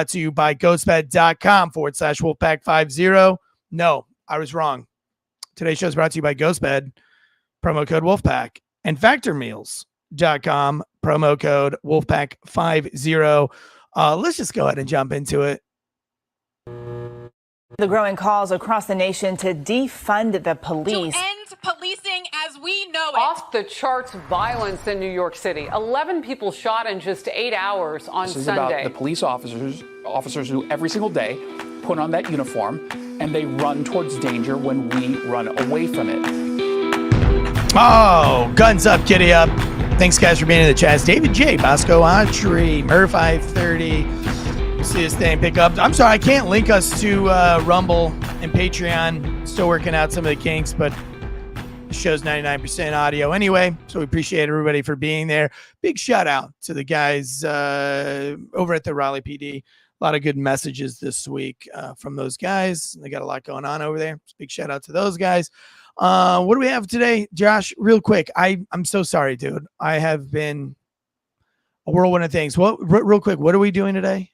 to you by ghostbed.com/Wolfpack50. No, I was wrong. Today's show is brought to you by Ghostbed, promo code Wolfpack, and factormeals.com, promo code Wolfpack50. Let's just go ahead and jump into it. The growing calls across the nation to defund the police. To end policing as we know it. Off the charts violence in New York City. 11 people shot in just 8 hours on Sunday. This is about the police officers who every single day put on that uniform and they run towards danger when we run away from it. Oh, guns up, giddy up. Thanks, guys, for being in the chat. David J, Bosco Autry, Mur530. See this thing pick up. I'm sorry, I can't link us to Rumble and Patreon. Still working out some of the kinks, but the show's 99% audio anyway, so we appreciate everybody for being there. Big shout out to the guys over at the Raleigh PD. A lot of good messages this week from those guys. They got a lot going on over there. Big shout out to those guys. What do we have today, Josh? Real quick, I'm so sorry, dude. I have been a whirlwind of things. Real quick, what are we doing today?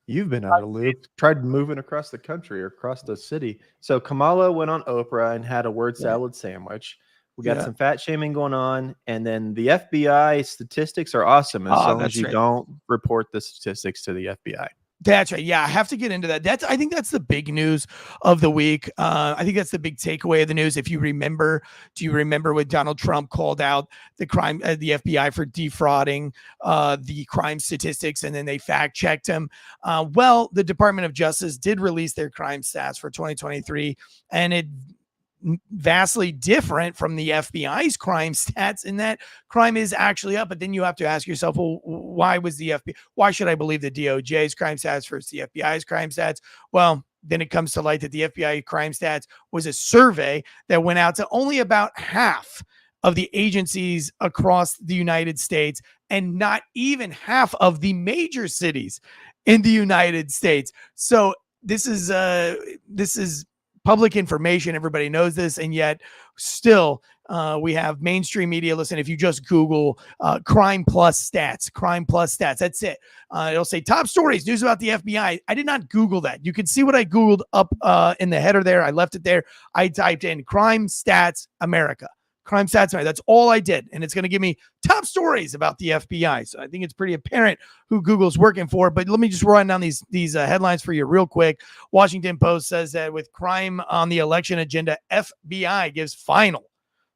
You've been out of the loop. Tried moving across the country or across the city. So Kamala went on Oprah and had a word salad sandwich. We got some fat shaming going on. And then the FBI statistics are awesome as long as you don't report the statistics to the FBI. That's right. Yeah, I have to get into that. I think that's the big news of the week. I think that's the big takeaway of the news. If you remember, do you remember when Donald Trump called out the FBI for defrauding the crime statistics, and then they fact checked him? Well, the Department of Justice did release their crime stats for 2023, and it vastly different from the FBI's crime stats in that crime is actually up. But then you have to ask yourself, well, why should I believe the DOJ's crime stats versus the FBI's crime stats? Well, then it comes to light that the FBI crime stats was a survey that went out to only about half of the agencies across the United States, and not even half of the major cities in the United States. So this is public information. Everybody knows this, and yet still we have mainstream media. Listen, if you just Google crime plus stats, that's it. It'll say top stories, news about the FBI. I did not Google that. You can see what I Googled up in the header there. I left it there. I typed in crime stats America. Crime stats. That's all I did. And it's going to give me top stories about the FBI. So I think it's pretty apparent who Google's working for. But let me just run down these headlines for you real quick. Washington Post says that with crime on the election agenda, FBI gives final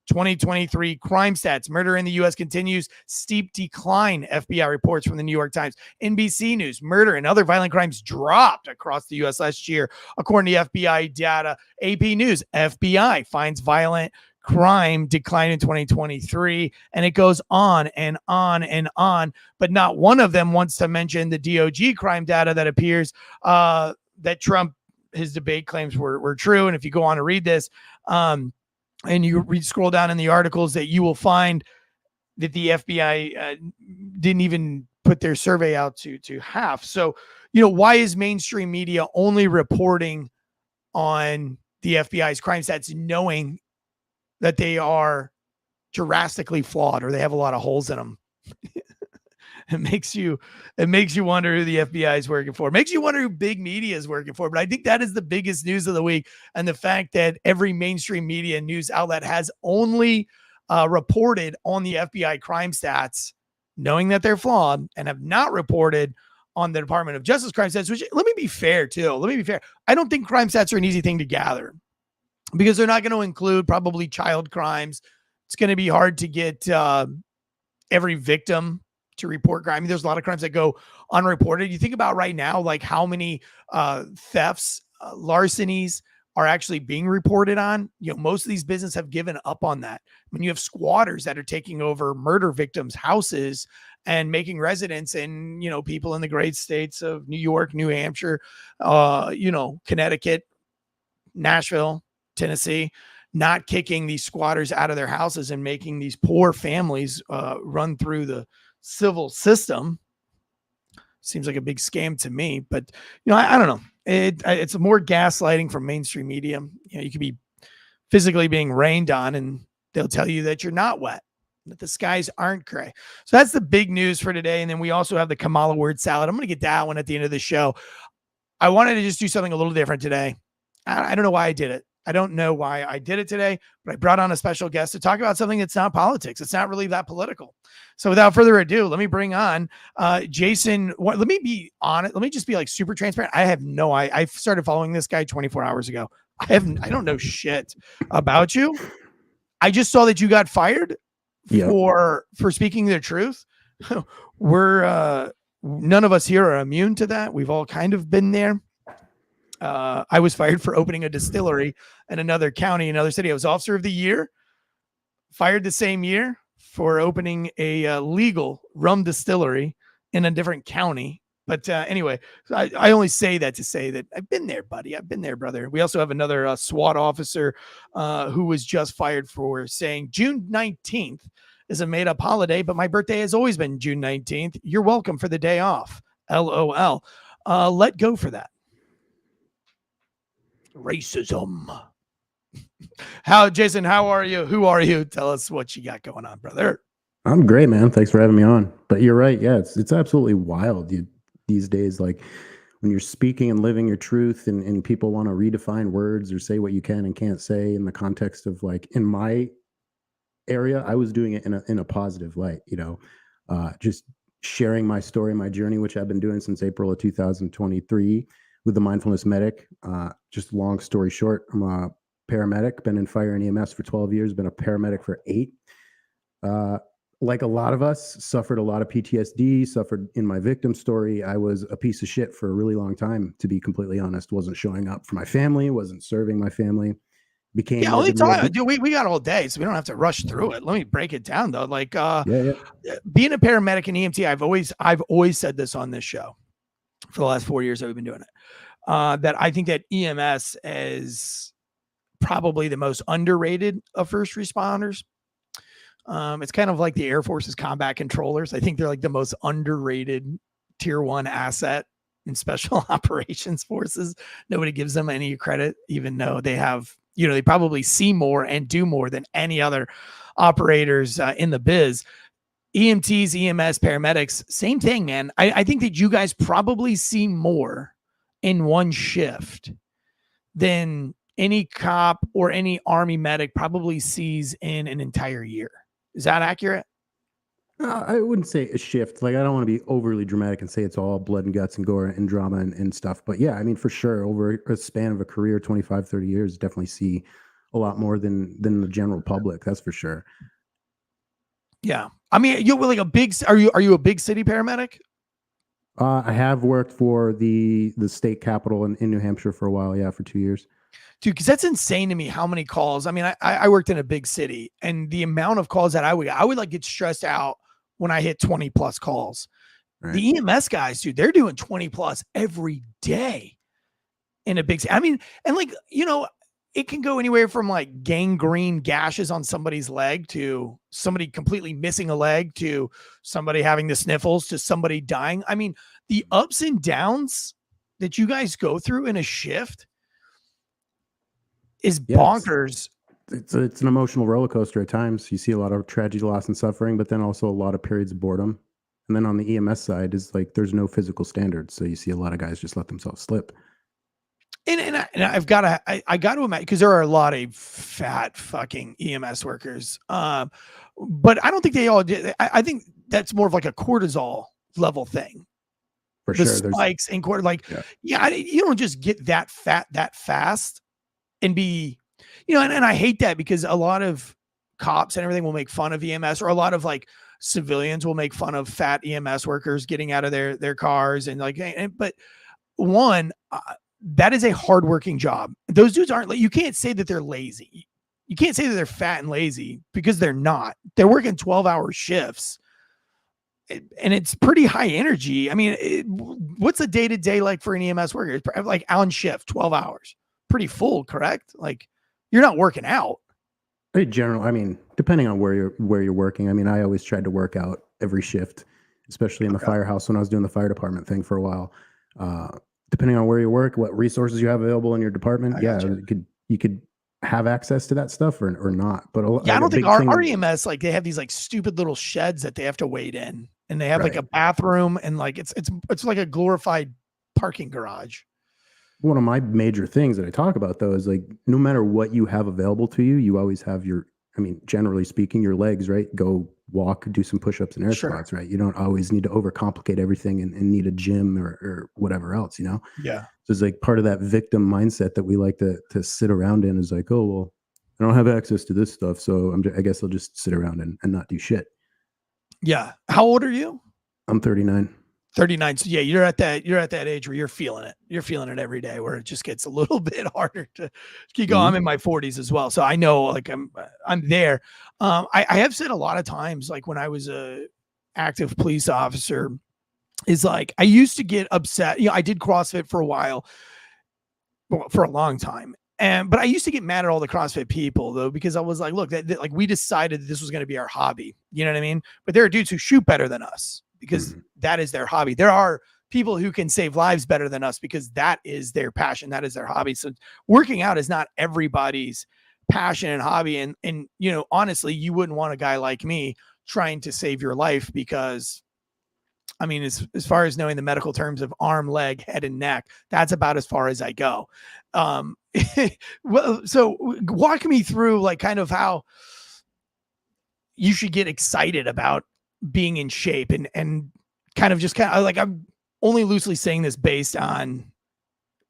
2023 crime stats. Murder in the U.S. continues steep decline, FBI reports from the New York Times. NBC News, murder and other violent crimes dropped across the U.S. last year, according to FBI data. AP News, FBI finds violent crime decline in 2023, and it goes on and on and on, but not one of them wants to mention the DOJ crime data that appears that Trump, his debate claims were true. And if you go on to read this and you scroll down in the articles, that you will find that the FBI didn't even put their survey out to half. So, why is mainstream media only reporting on the FBI's crime stats, knowing that they are drastically flawed or they have a lot of holes in them? It makes you wonder who the FBI is working for. It makes you wonder who big media is working for. But I think that is the biggest news of the week. And the fact that every mainstream media news outlet has only reported on the FBI crime stats, knowing that they're flawed, and have not reported on the Department of Justice crime stats, which, let me be fair too. I don't think crime stats are an easy thing to gather, because they're not going to include probably child crimes. It's going to be hard to get every victim to report crime. I mean, there's a lot of crimes that go unreported. You think about right now, like how many thefts, larcenies are actually being reported on. Most of these businesses have given up on that. When you have squatters that are taking over murder victims' houses and making residents in, people in the great states of New York, New Hampshire, Connecticut, Nashville, Tennessee, not kicking these squatters out of their houses and making these poor families run through the civil system. Seems like a big scam to me, but I don't know. It's more gaslighting from mainstream media. You could be physically being rained on and they'll tell you that you're not wet. that the skies aren't gray. So that's the big news for today. And then we also have the Kamala word salad. I'm going to get that one at the end of the show. I wanted to just do something a little different today. I don't know why I did it. I don't know why I did it today, but I brought on a special guest to talk about something that's not politics. It's not really that political. So without further ado, let me bring on Jason. Let me be honest. Let me just be like super transparent. I started following this guy 24 hours ago. I don't know shit about you. I just saw that you got fired for speaking the truth. We're none of us here are immune to that. We've all kind of been there. I was fired for opening a distillery in another county, another city. I was officer of the year, fired the same year for opening a legal rum distillery in a different county. But anyway, I only say that to say that I've been there, buddy. I've been there, brother. We also have another SWAT officer who was just fired for saying June 19th is a made up holiday, but my birthday has always been June 19th. You're welcome for the day off. LOL. Let go for that. Racism. Jason, how are you? Who are you? Tell us what you got going on, brother. I'm great, man. Thanks for having me on. But you're right. Yeah, it's absolutely wild these days. Like when you're speaking and living your truth and people want to redefine words or say what you can and can't say in the context of like in my area, I was doing it in a positive light, just sharing my story, my journey, which I've been doing since April of 2023 with the Mindfulness Medic. Just long story short, I'm a paramedic, been in fire and EMS for 12 years, been a paramedic for 8. Like a lot of us, suffered a lot of PTSD, suffered in my victim story. I was a piece of shit for a really long time, to be completely honest. Wasn't showing up for my family, wasn't serving my family. Only time, dude, we got all day, so we don't have to rush through it. Let me break it down though. Like being a paramedic and EMT, I've always said this on this show for the last 4 years that we've been doing it. That I think that EMS is probably the most underrated of first responders. It's kind of like the Air Force's combat controllers. I think they're like the most underrated tier 1 asset in special operations forces. Nobody gives them any credit, even though they have, they probably see more and do more than any other operators in the biz. EMTs, EMS, paramedics, same thing, man. I think that you guys probably see more in one shift than any cop or any Army medic probably sees in an entire year. Is that accurate? I wouldn't say a shift. Like, I don't want to be overly dramatic and say it's all blood and guts and gore and drama and stuff. But yeah, I mean, for sure, over a span of a career, 25, 30 years, definitely see a lot more than the general public. That's for sure. Yeah. I mean, you're like are you a big city paramedic? I have worked for the state capitol in New Hampshire for a while. Yeah, for 2 years. Dude, because that's insane to me how many calls. I mean, I worked in a big city, and the amount of calls that I would like get stressed out when I hit 20 plus calls. Right. The EMS guys, dude, they're doing 20 plus every day in a big city. I mean, and like, it can go anywhere from like gangrene gashes on somebody's leg to somebody completely missing a leg to somebody having the sniffles to somebody dying. I mean, the ups and downs that you guys go through in a shift is bonkers. It's an emotional roller coaster at times. You see a lot of tragedy, loss, and suffering, but then also a lot of periods of boredom. And then on the EMS side is like there's no physical standards, so you see a lot of guys just let themselves slip. And I've got to imagine, because there are a lot of fat fucking EMS workers. But I don't think they all did. I think that's more of like a cortisol level thing. For the sure. Spikes in you don't just get that fat that fast and be, and I hate that because a lot of cops and everything will make fun of EMS, or a lot of like civilians will make fun of fat EMS workers getting out of their cars and like, but one, that is a hardworking job. Those dudes aren't like, you can't say that they're lazy. You can't say that they're fat and lazy because they're not. They're working 12-hour shifts and it's pretty high energy. I mean, what's a day-to-day like for an EMS worker? It's like on shift, 12 hours, pretty full, correct? Like you're not working out. In general, I mean, depending on where you're working. I mean, I always tried to work out every shift, especially in the firehouse when I was doing the fire department thing for a while. Depending on where you work, what resources you have available in your department. You could have access to that stuff or not. But Yeah, I don't think big thing- our EMS, like they have these like stupid little sheds that they have to wait in, and they have like a bathroom, and like it's like a glorified parking garage. One of my major things that I talk about though is like no matter what you have available to you, you always have generally speaking, your legs, right? Go walk, do some push-ups and air squats, right? You don't always need to overcomplicate everything and need a gym or whatever else, you know? Yeah. So it's like part of that victim mindset that we like to sit around in is like, oh, well, I don't have access to this stuff. So I guess I'll just sit around and not do shit. Yeah. How old are you? I'm 39. 39. So yeah, you're at that age where you're feeling it. You're feeling it every day, where it just gets a little bit harder to keep going. I'm in my 40s as well. So I know like I'm there. I have said a lot of times, like when I was a active police officer, is like, I used to get upset. I did CrossFit for a while, for a long time. But I used to get mad at all the CrossFit people though, because I was like, look, that like we decided that this was going to be our hobby. You know what I mean? But there are dudes who shoot better than us because that is their hobby. There are people who can save lives better than us because that is their passion. That is their hobby. So working out is not everybody's passion and hobby. And honestly, you wouldn't want a guy like me trying to save your life because, I mean, as far as knowing the medical terms of arm, leg, head, and neck, that's about as far as I go. Well, so walk me through like kind of how you should get excited about being in shape and kind of like, I'm only loosely saying this based on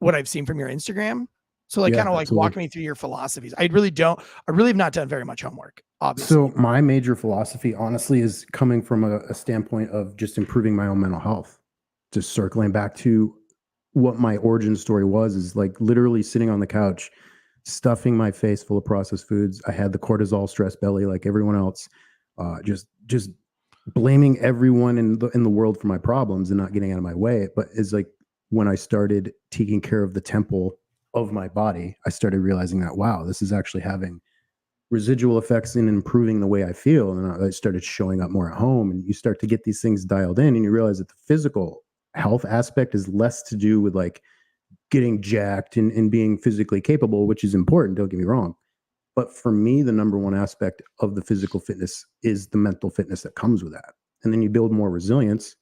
what I've seen from your Instagram. So like, kind of like walk me through your philosophies. I really have not done very much homework, obviously. So my major philosophy, honestly, is coming from a standpoint of just improving my own mental health. Just circling back to what my origin story was, is like literally sitting on the couch, stuffing my face full of processed foods. I had the cortisol stress belly like everyone else, just blaming everyone in the world for my problems and not getting out of my way. But it's like when I started taking care of the temple of my body, I started realizing that, wow, this is actually having residual effects in improving the way I feel. And I started showing up more at home, and you start to get these things dialed in, and you realize that the physical health aspect is less to do with like getting jacked and being physically capable, which is important, don't get me wrong. But for me, the number one aspect of the physical fitness is the mental fitness that comes with that. And then you build more resilience,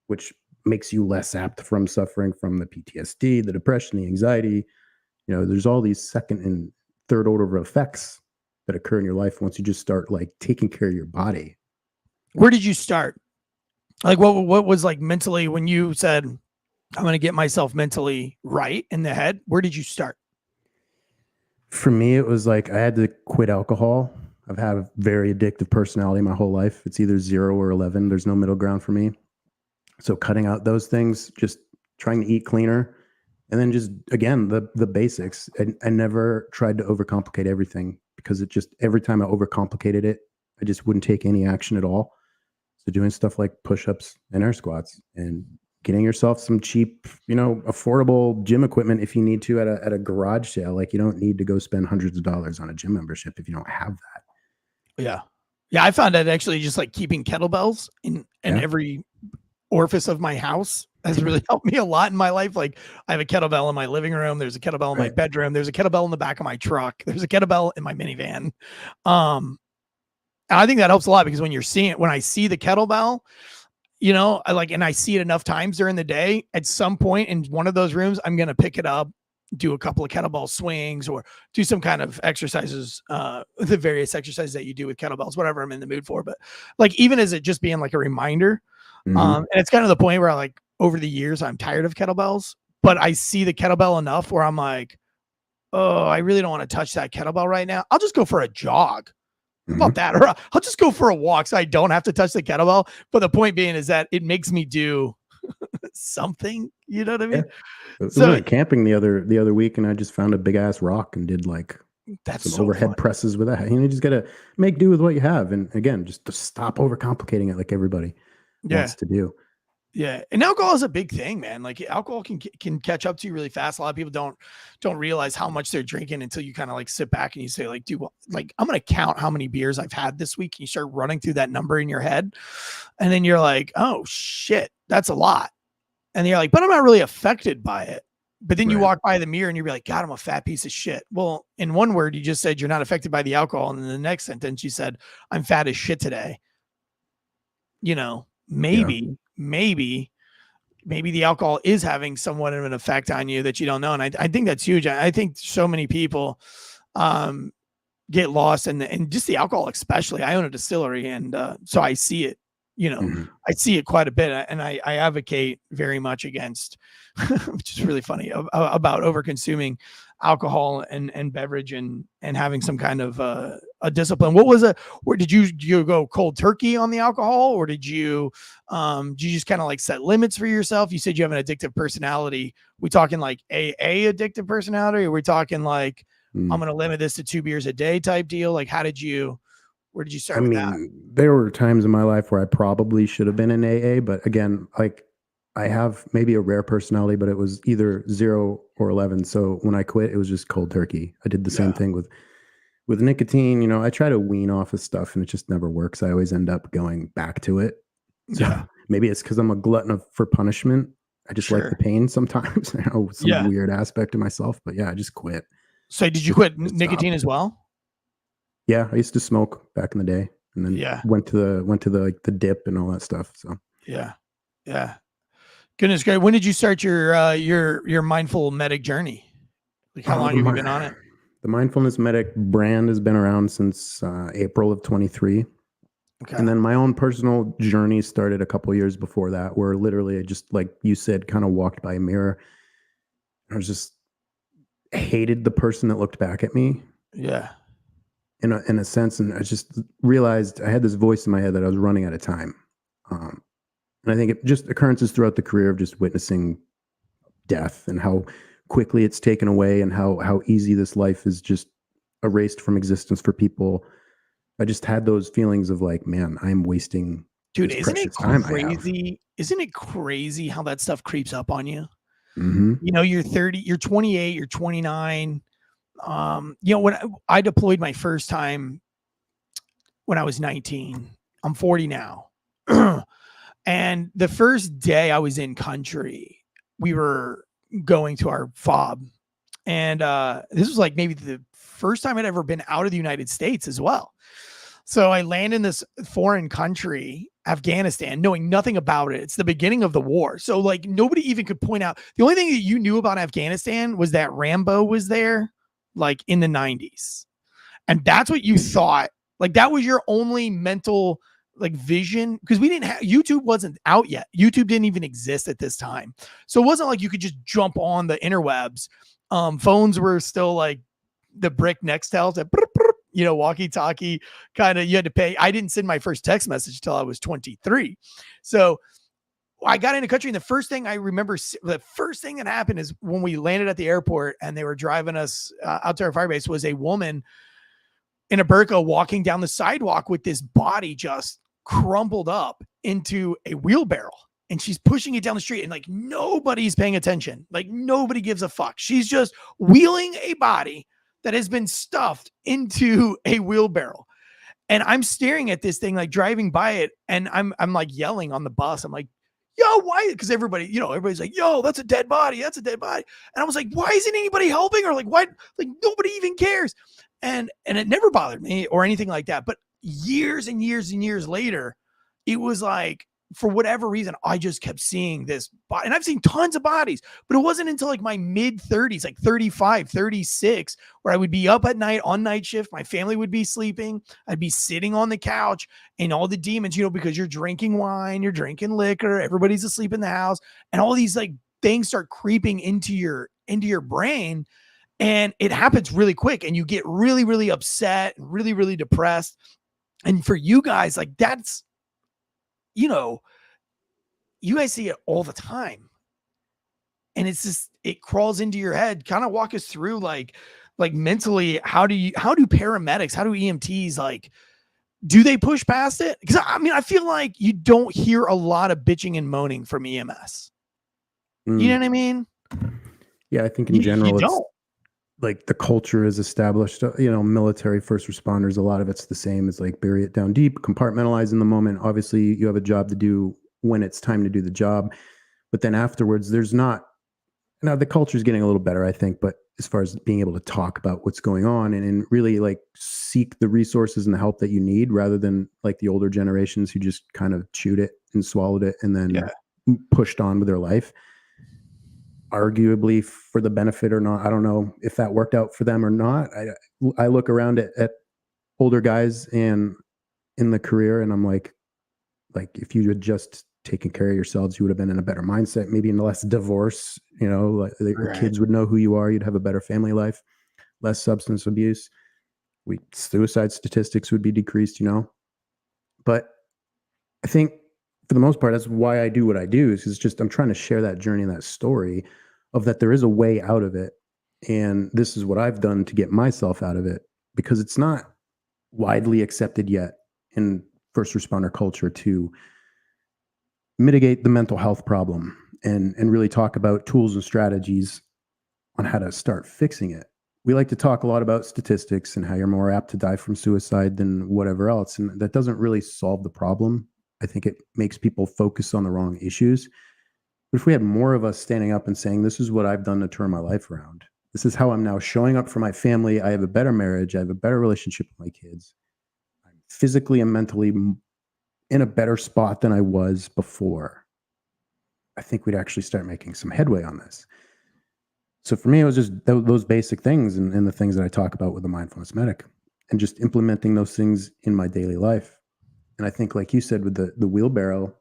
which makes you less apt from suffering from the PTSD, the depression, the anxiety. There's all these second and third order effects that occur in your life once you just start like taking care of your body. Where did you start? Like what was like mentally when you said, I'm going to get myself mentally right in the head? Where did you start? For me, it was like I had to quit alcohol. I've had a very addictive personality my whole life. It's either 0 or 11. There's no middle ground for me. So cutting out those things, just trying to eat cleaner. And then just, again, the basics. I never tried to overcomplicate everything because every time I overcomplicated it, I just wouldn't take any action at all. So doing stuff like push-ups and air squats and getting yourself some cheap, affordable gym equipment if you need to at a garage sale. Like you don't need to go spend hundreds of dollars on a gym membership if you don't have that. Yeah. Yeah. I found that actually just like keeping kettlebells in every orifice of my house has really helped me a lot in my life. Like I have a kettlebell in my living room. There's a kettlebell in my bedroom. There's a kettlebell in the back of my truck. There's a kettlebell in my minivan. And I think that helps a lot because when I see the kettlebell, I see it enough times during the day, at some point in one of those rooms, I'm going to pick it up, do a couple of kettlebell swings or do some kind of exercises, the various exercises that you do with kettlebells, whatever I'm in the mood for. But like, even as it just being like a reminder, and it's kind of the point where like over the years, I'm tired of kettlebells, but I see the kettlebell enough where I'm like, oh, I really don't want to touch that kettlebell right now. I'll just go for a jog. How about that? Or I'll just go for a walk so I don't have to touch the kettlebell. But the point being is that it makes me do something. You know what I mean? Yeah. So we went camping the other week, and I just found a big ass rock and did like some overhead presses with that. You just got to make do with what you have. And again, just to stop overcomplicating it like everybody wants to do. Yeah. And alcohol is a big thing, man. Like alcohol can catch up to you really fast. A lot of people don't realize how much they're drinking until you kind of like sit back and you say like, dude, like I'm going to count how many beers I've had this week. And you start running through that number in your head. And then you're like, oh shit, that's a lot. And you're like, but I'm not really affected by it. But then you Right. walk by the mirror and you're like, God, I'm a fat piece of shit. Well, in one word, you just said you're not affected by the alcohol. And in the next sentence, you said, I'm fat as shit today. You know, maybe the alcohol is having somewhat of an effect on you that you don't know. And I think that's huge. I think so many people get lost and just the alcohol, especially. I own a distillery, and so I see it, I see it quite a bit. And I advocate very much against, which is really funny, about over consuming alcohol and beverage and having some kind of a discipline. What was where did you go cold turkey on the alcohol, or did you just kind of like set limits for yourself? You said you have an addictive personality. We talking like AA addictive personality, or we talking like I'm going to limit this to 2 beers a day type deal? Like, where did you start with that? There were times in my life where I probably should have been in AA, but again, like I have maybe a rare personality, but it was either 0 or 11. So when I quit, it was just cold turkey. I did the same thing with nicotine. I try to wean off of stuff and it just never works. I always end up going back to it. So maybe it's because I'm a glutton for punishment. I just like the pain sometimes. I know some weird aspect of myself, but I just quit. So did you quit nicotine as well? Yeah, I used to smoke back in the day, and then went to the dip and all that stuff. So yeah. Goodness great. When did you start your mindful medic journey? Like, how long have you been on it? The mindfulness medic brand has been around since April of 23. Okay. And then my own personal journey started a couple years before that, where literally I just, like you said, kind of walked by a mirror. I was just hated the person that looked back at me. Yeah. In a sense, and I just realized I had this voice in my head that I was running out of time. And I think it just occurrences throughout the career of just witnessing death and how quickly it's taken away and how easy this life is just erased from existence for people. I just had those feelings of like, man, I'm wasting. Dude, isn't it crazy? Isn't it crazy how that stuff creeps up on you? Mm-hmm. You're 30, you're 28, you're 29. When I deployed my first time when I was 19, I'm 40 now. And the first day I was in country, we were going to our FOB. And this was like maybe the first time I'd ever been out of the United States as well. So I land in this foreign country, Afghanistan, knowing nothing about it. It's the beginning of the war. So like nobody even could point out. The only thing that you knew about Afghanistan was that Rambo was there, like in the 90s. And that's what you thought. Like that was your only mental like vision, because we didn't have, YouTube wasn't out yet. YouTube didn't even exist at this time. So it wasn't like you could just jump on the interwebs. Phones were still like the brick Nextels that walkie-talkie kind of, you had to pay. I didn't send my first text message till I was 23. So I got into country, and the first thing I remember, the first thing that happened is when we landed at the airport and they were driving us out to our fire base, was a woman in a burqa walking down the sidewalk with this body just crumpled up into a wheelbarrow. And she's pushing it down the street, and like nobody's paying attention. Like nobody gives a fuck. She's just wheeling a body that has been stuffed into a wheelbarrow. And I'm staring at this thing, like driving by it. And I'm like yelling on the bus. I'm like, yo, why? Because everybody's like, yo, that's a dead body. That's a dead body. And I was like, why isn't anybody helping her? Like, why? Like nobody even cares. And it never bothered me or anything like that. But years and years and years later, it was like, for whatever reason, I just kept seeing this body. And I've seen tons of bodies, but it wasn't until like my mid 30s, like 35, 36, where I would be up at night on night shift. My family would be sleeping. I'd be sitting on the couch, and all the demons, because you're drinking wine, you're drinking liquor, everybody's asleep in the house, and all these like things start creeping into your brain. And it happens really quick, and you get really, really upset and really, really depressed. And for you guys, like that's, you guys see it all the time. And it's just, it crawls into your head. Kind of walk us through like mentally, how do paramedics, how do EMTs, like, do they push past it? Because I feel like you don't hear a lot of bitching and moaning from EMS. You know what I mean? Yeah, I think in general, it's like the culture is established, military first responders, a lot of it's the same. It's like bury it down deep, compartmentalize in the moment. Obviously, you have a job to do when it's time to do the job. But then afterwards, there's not Now the culture is getting a little better, I think, but as far as being able to talk about what's going on and really like seek the resources and the help that you need rather than like the older generations who just kind of chewed it and swallowed it and then pushed on with their life. Arguably for the benefit or not, I don't know if that worked out for them or not. I look around at older guys and in the career and I'm like if you had just taken care of yourselves, you would have been in a better mindset, maybe in less divorce, like your kids would know who you are, you'd have a better family life, less substance abuse, suicide statistics would be decreased, but I think for the most part, that's why I do what I do is just, I'm trying to share that journey and that story of that there is a way out of it. And this is what I've done to get myself out of it because it's not widely accepted yet in first responder culture to mitigate the mental health problem and really talk about tools and strategies on how to start fixing it. We like to talk a lot about statistics and how you're more apt to die from suicide than whatever else. And that doesn't really solve the problem. I think it makes people focus on the wrong issues. But if we had more of us standing up and saying, this is what I've done to turn my life around. This is how I'm now showing up for my family. I have a better marriage. I have a better relationship with my kids. I'm physically and mentally in a better spot than I was before. I think we'd actually start making some headway on this. So for me, it was just those basic things and the things that I talk about with the mindfulness medic and just implementing those things in my daily life. And I think, like you said, with the wheelbarrow,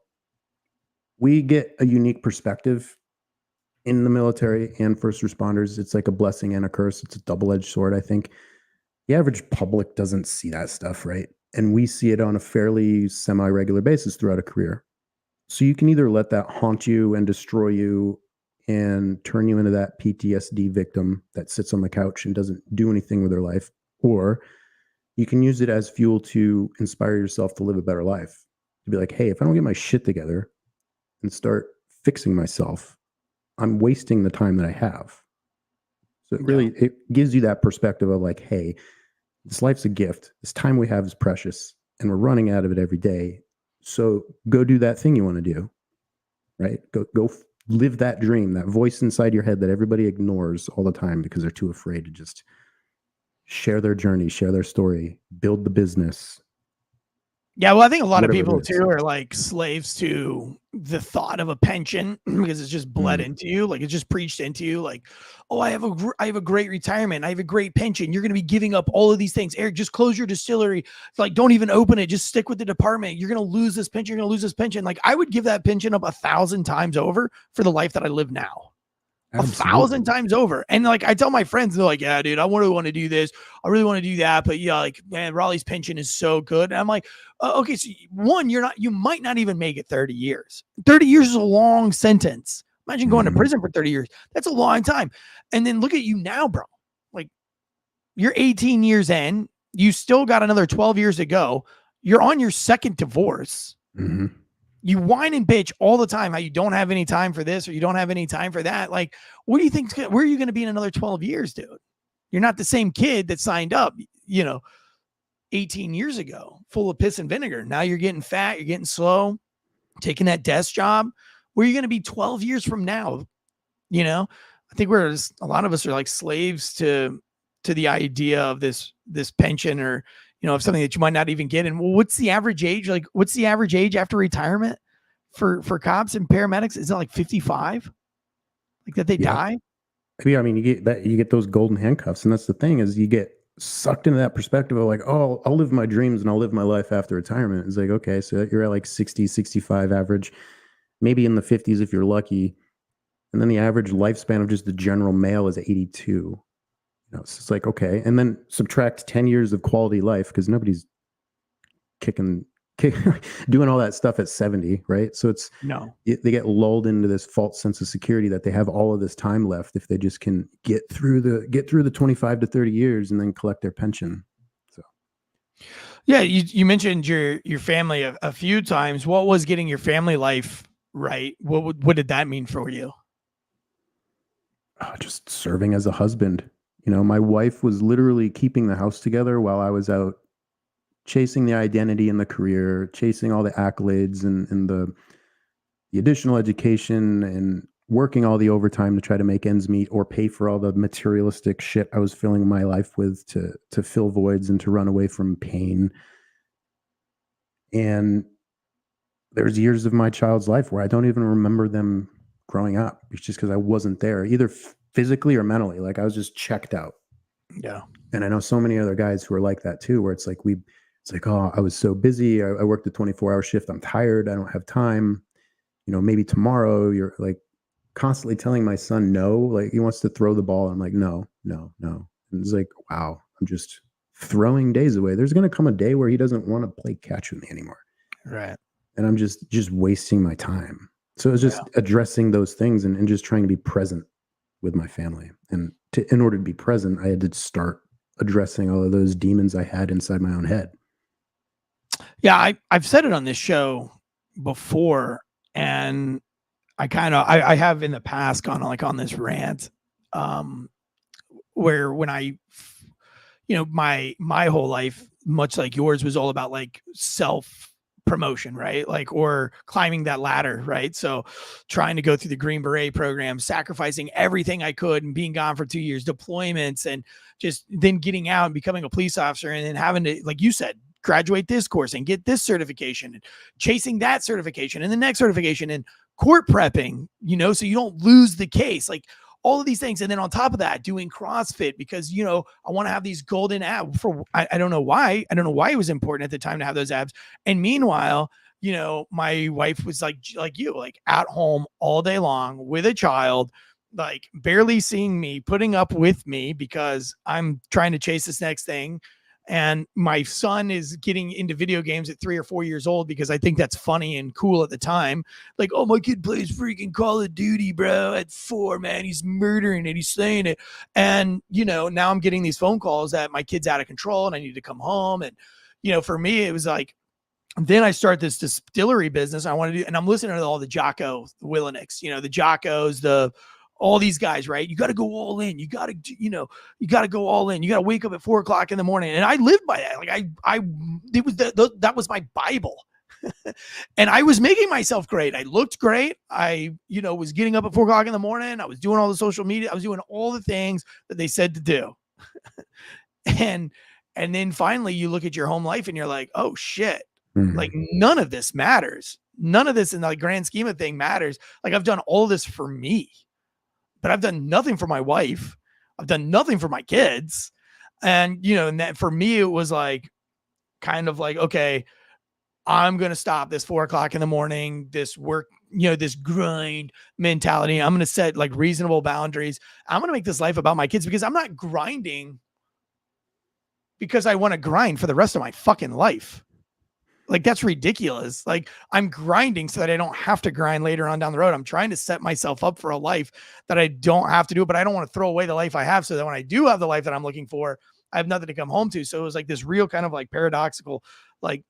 we get a unique perspective in the military and first responders. It's like a blessing and a curse. It's a double-edged sword, I think. The average public doesn't see that stuff, right? And we see it on a fairly semi-regular basis throughout a career. So you can either let that haunt you and destroy you and turn you into that PTSD victim that sits on the couch and doesn't do anything with their life, or you can use it as fuel to inspire yourself to live a better life. To be like, hey, if I don't get my shit together and start fixing myself, I'm wasting the time that I have. So it gives you that perspective of like, hey, this life's a gift. This time we have is precious and we're running out of it every day. So go do that thing you want to do, right? Go live that dream, that voice inside your head that everybody ignores all the time because they're too afraid to just share their journey, share their story, build the business. Yeah, well, I think a lot of Whatever people it is. too are like slaves to the thought of a pension because it's just bled into you, like it's just preached into you. Like, oh, I have a great retirement, I have a great pension. You're going to be giving up all of these things. Eric, just close your distillery. Like, don't even open it. Just stick with the department. You're going to lose this pension. You're going to lose this pension. Like, I would give that pension up 1,000 times over for the life that I live now. Absolutely. 1,000 times over. And like I tell my friends, they're like, yeah, dude, I want to do this. I really want to do that. But yeah, like, man, Raleigh's pension is so good. And I'm like, okay, so you might not even make it 30 years. 30 years is a long sentence. Imagine going to prison for 30 years. That's a long time. And then look at you now, bro. Like, you're 18 years in, you still got another 12 years to go. You're on your second divorce. Mm-hmm. You whine and bitch all the time how you don't have any time for this or you don't have any time for that. Like, what do you think? Where are you going to be in another 12 years, dude? You're not the same kid that signed up, 18 years ago, full of piss and vinegar. Now you're getting fat, you're getting slow, taking that desk job. Where are you going to be 12 years from now? I think a lot of us are like slaves to the idea of this pension or, of something that you might not even get. And what's the average age? Like, what's the average age after retirement for cops and paramedics? Is it like 55? Like that they die? Yeah, I mean, you get those golden handcuffs. And that's the thing is you get sucked into that perspective of like, oh, I'll live my dreams and I'll live my life after retirement. It's like, okay, so you're at like 60, 65 average, maybe in the 50s if you're lucky. And then the average lifespan of just the general male is 82. So it's like, okay. And then subtract 10 years of quality life because nobody's kicking, doing all that stuff at 70, right? So they get lulled into this false sense of security that they have all of this time left if they just can get through the 25 to 30 years and then collect their pension. So, yeah, you mentioned your family a few times. What was getting your family life right? What did that mean for you? Just serving as a husband. My wife was literally keeping the house together while I was out chasing the identity and the career, chasing all the accolades and the additional education and working all the overtime to try to make ends meet or pay for all the materialistic shit I was filling my life with to fill voids and to run away from pain. And there's years of my child's life where I don't even remember them growing up. It's just because I wasn't there, either physically or mentally. Like I was just checked out. Yeah. And I know so many other guys who are like that too, where it's like, oh, I was so busy. I worked a 24-hour shift. I'm tired. I don't have time. You know, maybe tomorrow. You're like constantly telling my son no, like he wants to throw the ball. I'm like, no. And it's like, wow, I'm just throwing days away. There's going to come a day where he doesn't want to play catch with me anymore. Right. And I'm just wasting my time. So it's just addressing those things and just trying to be present with my family. And in order to be present, I had to start addressing all of those demons I had inside my own head. Yeah, I've said it on this show before, and I have in the past gone on this rant, where when my whole life, much like yours, was all about like self promotion, right? Like, or climbing that ladder, right? So trying to go through the Green Beret program, sacrificing everything I could and being gone for 2 years, deployments, and just then getting out and becoming a police officer, and then having to, like you said, graduate this course and get this certification and chasing that certification and the next certification and court prepping, so you don't lose the case, like all of these things. And then on top of that, doing CrossFit because, I want to have these golden abs I don't know why. I don't know why it was important at the time to have those abs. And meanwhile, my wife was like you, like at home all day long with a child, like barely seeing me, putting up with me because I'm trying to chase this next thing. And my son is getting into video games at 3 or 4 years old because I think that's funny and cool at the time. Like, oh, my kid plays freaking Call of Duty, bro, at 4, man. He's murdering it. He's slaying it. And, now I'm getting these phone calls that my kid's out of control and I need to come home. And, for me, it was like, then I start this distillery business. I want to do, and I'm listening to all the Jocko, the Willenix, the Jockos, all these guys, right? You got to go all in. You got to go all in. You got to wake up at 4 o'clock in the morning. And I lived by that. Like that was my Bible. And I was making myself great. I looked great. I, was getting up at 4 o'clock in the morning. I was doing all the social media. I was doing all the things that they said to do. And then finally you look at your home life and you're like, oh shit, like none of this matters. None of this in the grand scheme of thing matters. Like I've done all this for me, but I've done nothing for my wife. I've done nothing for my kids. And, and that for me, it was like, kind of like, okay, I'm going to stop this 4 o'clock in the morning, this work, this grind mentality. I'm going to set like reasonable boundaries. I'm going to make this life about my kids because I'm not grinding because I want to grind for the rest of my fucking life. Like that's ridiculous. Like I'm grinding so that I don't have to grind later on down the road. I'm trying to set myself up for a life that I don't have to do, but I don't want to throw away the life I have so that when I do have the life that I'm looking for, I have nothing to come home to. So it was like this real kind of like paradoxical, like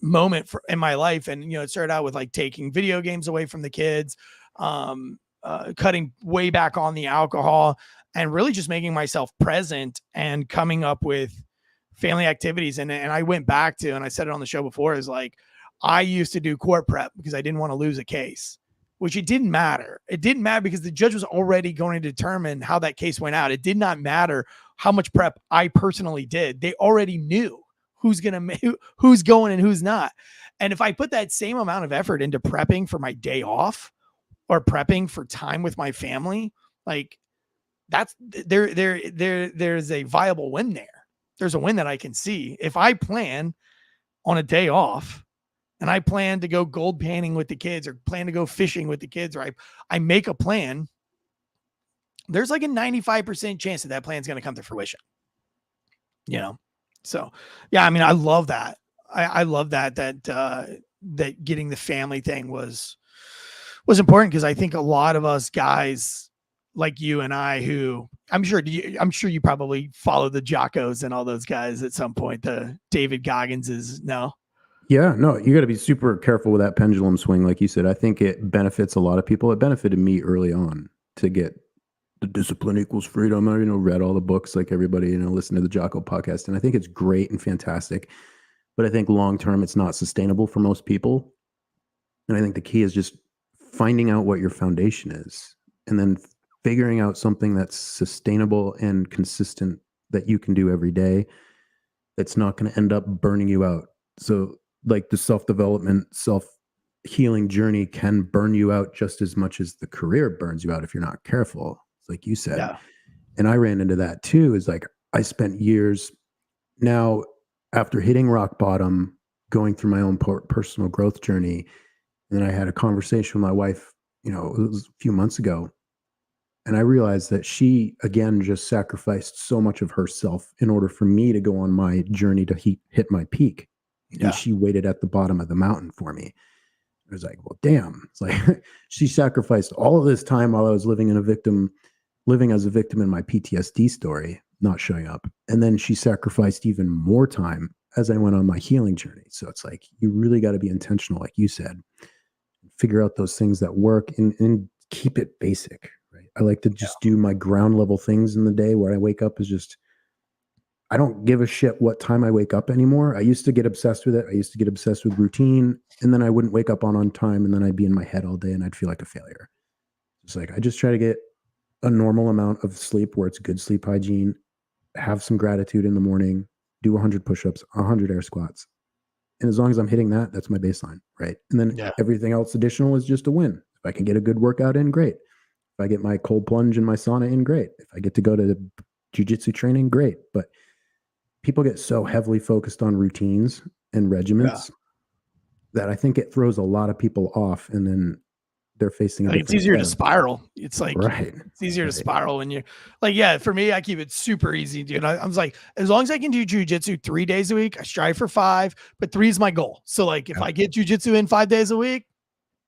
moment in my life. And, it started out with like taking video games away from the kids, cutting way back on the alcohol and really just making myself present and coming up with family activities. And I went back to, and I said it on the show before, is like, I used to do court prep because I didn't want to lose a case, which it didn't matter. It didn't matter because the judge was already going to determine how that case went out. It did not matter how much prep I personally did. They already knew who's going and who's not. And if I put that same amount of effort into prepping for my day off or prepping for time with my family, like that's there's a viable win there. There's a win that I can see. If I plan on a day off and I plan to go gold panning with the kids or plan to go fishing with the kids, or I make a plan, there's like a 95% chance that plan's going to come to fruition. So yeah, I mean, I love that. I love that getting the family thing was important because I think a lot of us guys like you and I, who I'm sure you probably follow the Jockos and all those guys at some point, the David Gogginses. No. Yeah, no, you got to be super careful with that pendulum swing. Like you said, I think it benefits a lot of people. It benefited me early on to get the discipline equals freedom. I, read all the books like everybody, listen to the Jocko podcast. And I think it's great and fantastic, but I think long-term, it's not sustainable for most people. And I think the key is just finding out what your foundation is and then figuring out something that's sustainable and consistent that you can do every day that's not going to end up burning you out. So like the self-development, self-healing journey can burn you out just as much as the career burns you out if you're not careful, like you said. Yeah. And I ran into that too. Is like I spent years now after hitting rock bottom, going through my own personal growth journey. And then I had a conversation with my wife, it was a few months ago. And I realized that she, again, just sacrificed so much of herself in order for me to go on my journey to hit my peak. Yeah. And she waited at the bottom of the mountain for me. I was like, well, damn. It's like she sacrificed all of this time while I was living as a victim in my PTSD story, not showing up. And then she sacrificed even more time as I went on my healing journey. So it's like, you really got to be intentional, like you said, figure out those things that work and keep it basic. I like to just do my ground level things in the day where I wake up is just, I don't give a shit what time I wake up anymore. I used to get obsessed with it. I used to get obsessed with routine, and then I wouldn't wake up on time, and then I'd be in my head all day and I'd feel like a failure. It's like, I just try to get a normal amount of sleep where it's good sleep hygiene, have some gratitude in the morning, do 100 push-ups, 100 air squats. And as long as I'm hitting that, that's my baseline, right? And then everything else additional is just a win. If I can get a good workout in, great. If I get my cold plunge and my sauna in, great. If I get to go to the jiu-jitsu training, great. But people get so heavily focused on routines and regiments that I think it throws a lot of people off, and then they're facing it's easier to spiral. It's like, it's easier to spiral when you're like, for me, I keep it super easy, dude. I was like, as long as I can do jujitsu 3 days a week, I strive for 5, but 3 is my goal. So like, if I get jujitsu in 5 days a week,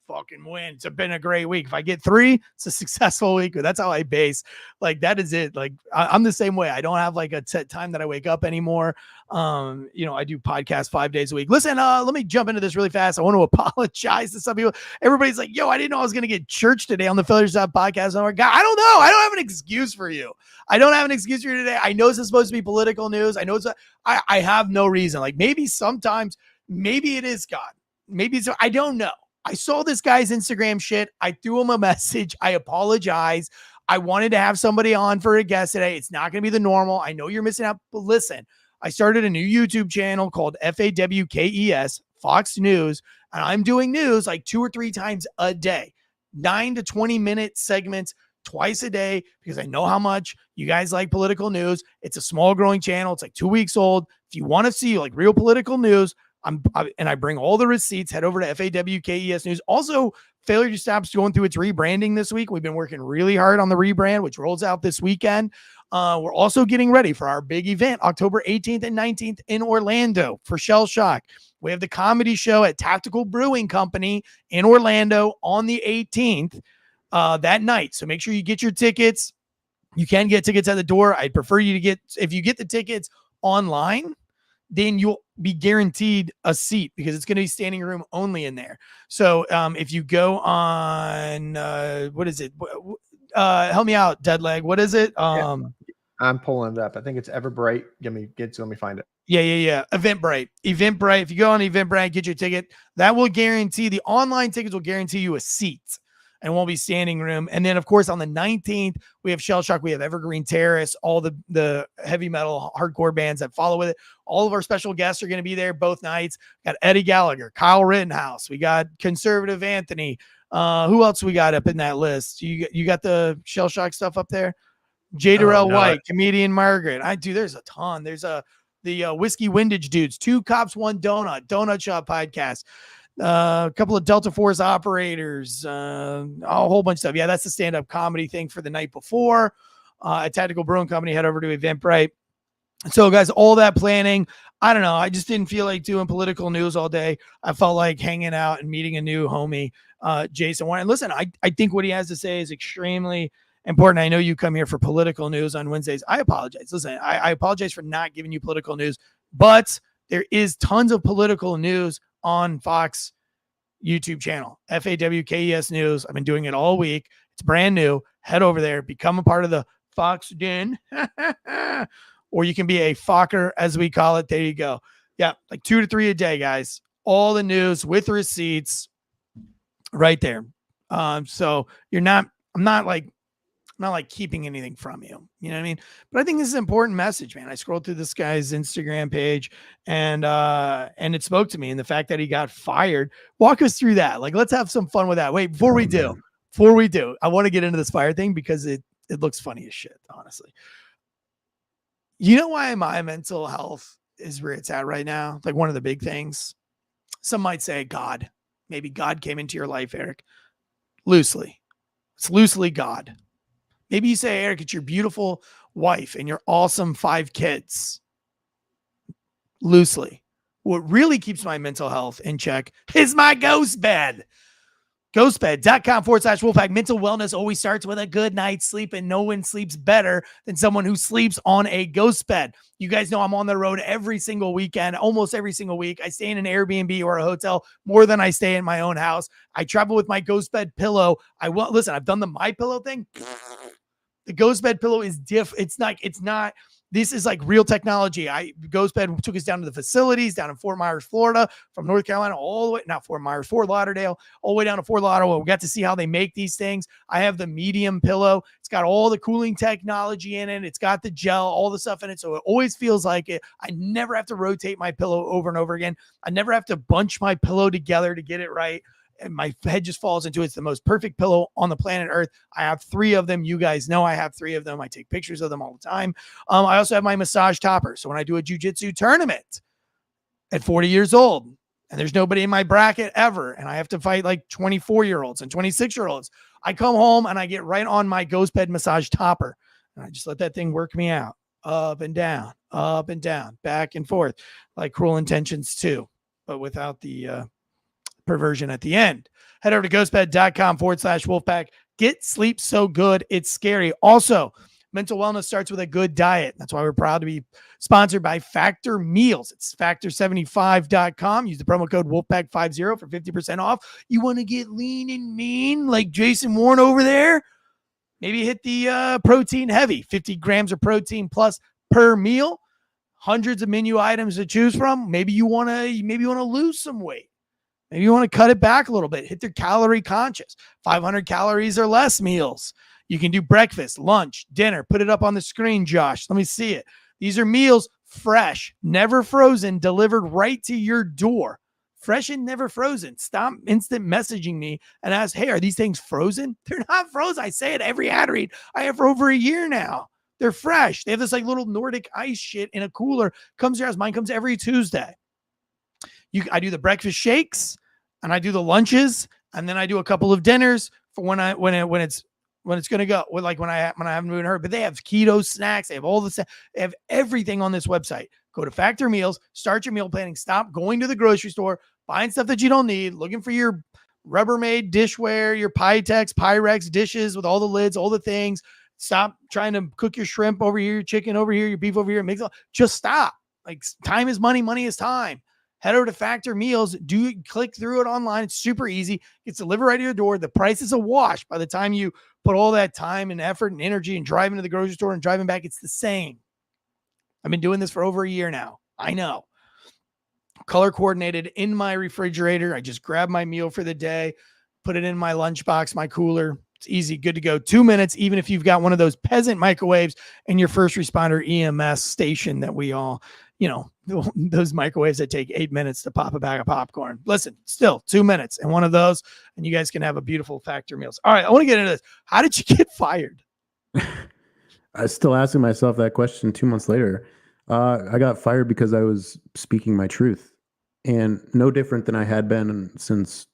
fucking win. It's been a great week. If I get 3, it's a successful week. That's how I base. Like, that is it. Like, I'm the same way. I don't have like a set time that I wake up anymore. I do podcasts 5 days a week. Listen, let me jump into this really fast. I want to apologize to some people. Everybody's like, yo, I didn't know I was going to get church today on the Failures Out podcast. I'm like, God, I don't know. I don't have an excuse for you. I don't have an excuse for you today. I know this is supposed to be political news. I know I have no reason. Like, maybe sometimes, maybe it is God. Maybe it's, I don't know. I saw this guy's Instagram shit. I threw him a message. I apologize. I wanted to have somebody on for a guest today. It's not going to be the normal. I know you're missing out, but listen, I started a new YouTube channel called FAWKES, Fox News, and I'm doing news like 2 or 3 times a day, 9 to 20 minute segments twice a day, because I know how much you guys like political news. It's a small growing channel. It's like 2 weeks old. If you want to see like real political news, I bring all the receipts. Head over to FAWKES News. Also, Failure to Stop's going through its rebranding this week. We've been working really hard on the rebrand, which rolls out this weekend. We're also getting ready for our big event, October 18th and 19th in Orlando for Shell Shock. We have the comedy show at Tactical Brewing Company in Orlando on the 18th that night. So make sure you get your tickets. You can get tickets at the door. I'd prefer you to if you get the tickets online, then you'll be guaranteed a seat because it's going to be standing room only in there. So if you go on, what is it? Help me out, Deadleg. What is it? I'm pulling it up. I think it's Everbright. Let me find it. Yeah. Eventbrite. If you go on Eventbrite, get your ticket. That will guarantee, the online tickets will guarantee you a seat and won't be standing room. And then, of course, on the 19th, we have Shell Shock. We have Evergreen Terrace, all the heavy metal hardcore bands that follow with it. All of our special guests are going to be there both nights. Got Eddie Gallagher, Kyle Rittenhouse. We got Conservative Anthony. Who else we got up in that list? You got the Shell Shock stuff up there? J. Darrell White, comedian Margaret. There's a ton. There's the Whiskey Windage dudes, 2 Cops, 1 Donut Shop podcast. A couple of Delta Force operators, a whole bunch of stuff. Yeah, that's the stand-up comedy thing for the night before. At Tactical Brewing Company, head over to Eventbrite. So, guys, all that planning, I don't know. I just didn't feel like doing political news all day. I felt like hanging out and meeting a new homie, Jason Warren. Listen, I think what he has to say is extremely important. I know you come here for political news on Wednesdays. I apologize. Listen, I apologize for not giving you political news, but there is tons of political news on Fox YouTube channel, FAWKES News. I've been doing it all week. It's brand new. Head over there, become a part of the Fox Den, or you can be a Fokker, as we call it. There you go. Yeah, like 2 to 3 a day, guys. All the news with receipts right there. So I'm not like keeping anything from you. You know what I mean? But I think this is an important message, man. I scrolled through this guy's Instagram page and it spoke to me. And the fact that he got fired, walk us through that. Like, let's have some fun with that. Wait, before we do, I want to get into this fire thing because it looks funny as shit, honestly. You know why my mental health is where it's at right now? Like, one of the big things, some might say God. Maybe God came into your life, Eric. Loosely. It's loosely God. Maybe you say, Eric, it's your beautiful wife and your awesome 5 kids. Loosely. What really keeps my mental health in check is my ghost bed. Ghostbed.com/Wolfpack. Mental wellness always starts with a good night's sleep, and no one sleeps better than someone who sleeps on a ghost bed. You guys know I'm on the road every single weekend, almost every single week. I stay in an Airbnb or a hotel more than I stay in my own house. I travel with my ghost bed pillow. Listen, I've done the My Pillow thing. The ghost bed pillow is it's not. This is like real technology. Ghost Bed took us down to the facilities down in Fort Myers, Florida, from North Carolina all the way, not Fort Myers, Fort Lauderdale, all the way down to Fort Lauderdale. We got to see how they make these things. I have the medium pillow. It's got all the cooling technology in it. It's got the gel, all the stuff in it. So it always feels like it. I never have to rotate my pillow over and over again. I never have to bunch my pillow together to get it right. And my head just falls into it. It's the most perfect pillow on the planet Earth. I have 3 of them. You guys know I have 3 of them. I take pictures of them all the time. I also have my massage topper. So when I do a jiu-jitsu tournament at 40 years old, and there's nobody in my bracket ever, and I have to fight like 24-year-olds and 26-year-olds, I come home and I get right on my ghost bed massage topper. And I just let that thing work me out. Up and down, back and forth, like Cruel Intentions 2, but without the perversion at the end. Head over to ghostbed.com/Wolfpack. Get sleep so good, it's scary. Also, mental wellness starts with a good diet. That's why we're proud to be sponsored by Factor Meals. It's factor75.com. Use the promo code Wolfpack50 for 50% off. You want to get lean and mean like Jason Warren over there? Maybe hit the protein heavy, 50 grams of protein plus per meal. Hundreds of menu items to choose from. Maybe you want to lose some weight. Maybe you want to cut it back a little bit. Hit their calorie conscious, 500 calories or less meals. You can do breakfast, lunch, dinner. Put it up on the screen, Josh. Let me see it. These are meals, fresh, never frozen, delivered right to your door. Fresh and never frozen. Stop instant messaging me and ask, hey, are these things frozen? They're not frozen. I say it every ad read I have for over a year now. They're fresh. They have this like little Nordic ice shit in a cooler. Comes to your house. Mine comes every Tuesday. I do the breakfast shakes. And I do the lunches, and then I do a couple of dinners for when it's going to go. Like when I haven't even heard. But they have keto snacks. They have all the they have everything on this website. Go to Factor Meals, start your meal planning. Stop going to the grocery store, buying stuff that you don't need, looking for your Rubbermaid dishware, your Pyrex dishes with all the lids, all the things. Stop trying to cook your shrimp over here, your chicken over here, your beef over here. Just stop. Like, time is money, money is time. Head over to Factor Meals. Click through it online. It's super easy. It's delivered right to your door. The price is a wash. By the time you put all that time and effort and energy and driving to the grocery store and driving back, it's the same. I've been doing this for over a year now. I know. Color coordinated in my refrigerator. I just grab my meal for the day, put it in my lunchbox, my cooler. It's easy, good to go. 2 minutes, even if you've got one of those peasant microwaves in your first responder EMS station that we all, those microwaves that take 8 minutes to pop a bag of popcorn. Listen, still 2 minutes and one of those, and you guys can have a beautiful Factor Meals. All right, I want to get into this. How did you get fired? I was still asking myself that question 2 months later. I got fired because I was speaking my truth, and no different than I had been since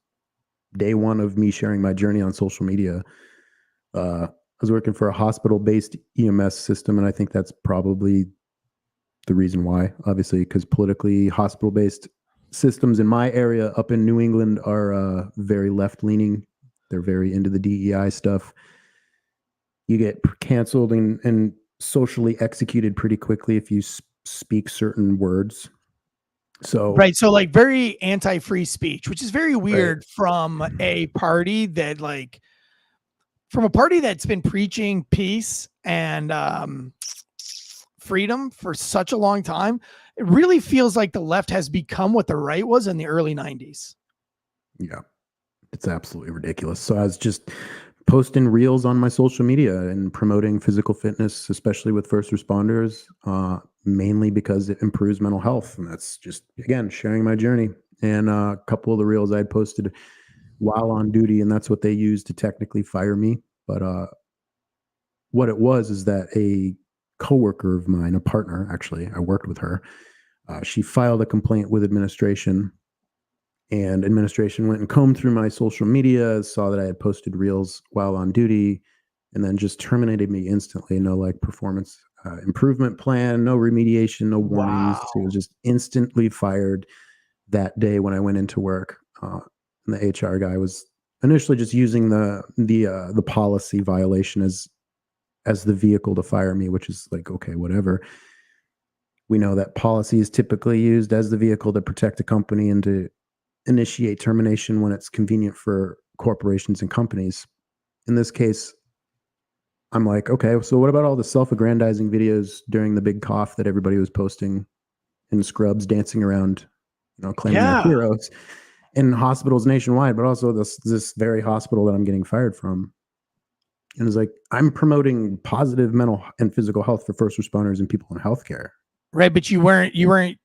day one of me sharing my journey on social media. I was working for a hospital-based EMS system, and I think that's probably the reason why, obviously, because politically hospital-based systems in my area up in New England are very left-leaning. They're very into the DEI stuff. You get canceled and socially executed pretty quickly if you speak certain words. So right, so like very anti-free speech, which is very weird from a party that that's been preaching peace and freedom for such a long time. It really feels like the left has become what the right was in the early 90s. Yeah. It's absolutely ridiculous. So I was just posting reels on my social media and promoting physical fitness, especially with first responders, mainly because it improves mental health. And that's just, again, sharing my journey. And a couple of the reels I had posted while on duty, and that's what they used to technically fire me. But what it was is that a coworker of mine, a partner, actually, I worked with her, she filed a complaint with administration, and administration went and combed through my social media, saw that I had posted reels while on duty, and then just terminated me instantly. No like performance improvement plan, no remediation, no warnings. It was just instantly fired that day when I went into work. And the HR guy was initially just using the policy violation as the vehicle to fire me, which is like, okay, whatever. We know that policy is typically used as the vehicle to protect a company and to initiate termination when it's convenient for corporations and companies. In this case, I'm like, okay, so what about all the self-aggrandizing videos during the big cough that everybody was posting in scrubs, dancing around, claiming they're heroes in hospitals nationwide, but also this very hospital that I'm getting fired from. And it's like, I'm promoting positive mental and physical health for first responders and people in healthcare. Right, but you weren't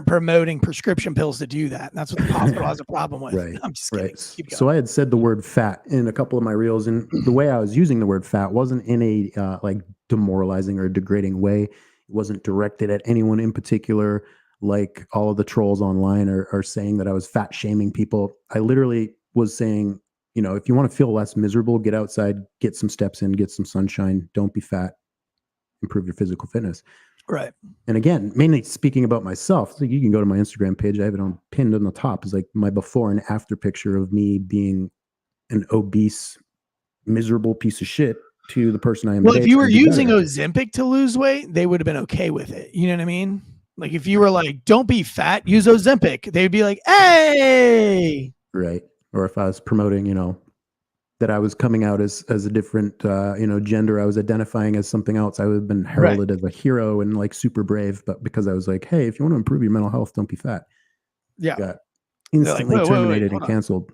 promoting prescription pills to do that. That's what the hospital has a problem with. Right. I'm just kidding. Right. So I had said the word fat in a couple of my reels, and the way I was using the word fat wasn't in a like demoralizing or degrading way. It wasn't directed at anyone in particular, like all of the trolls online are saying that I was fat shaming people. I literally was saying, if you want to feel less miserable, get outside, get some steps in, get some sunshine, don't be fat, improve your physical fitness. Right. And again, mainly speaking about myself, so you can go to my Instagram page. I have it pinned on the top. It's like my before and after picture of me being an obese, miserable piece of shit to the person I am. Well, today, if you were using better. Ozempic to lose weight, they would have been okay with it. You know what I mean? Like if you were like, don't be fat, use Ozempic, they'd be like, hey. Right. Or if I was promoting, that I was coming out as a different, gender, I was identifying as something else, I would have been heralded as a hero and like super brave. But because I was like, hey, if you want to improve your mental health, don't be fat. Yeah. Got instantly like, terminated and canceled.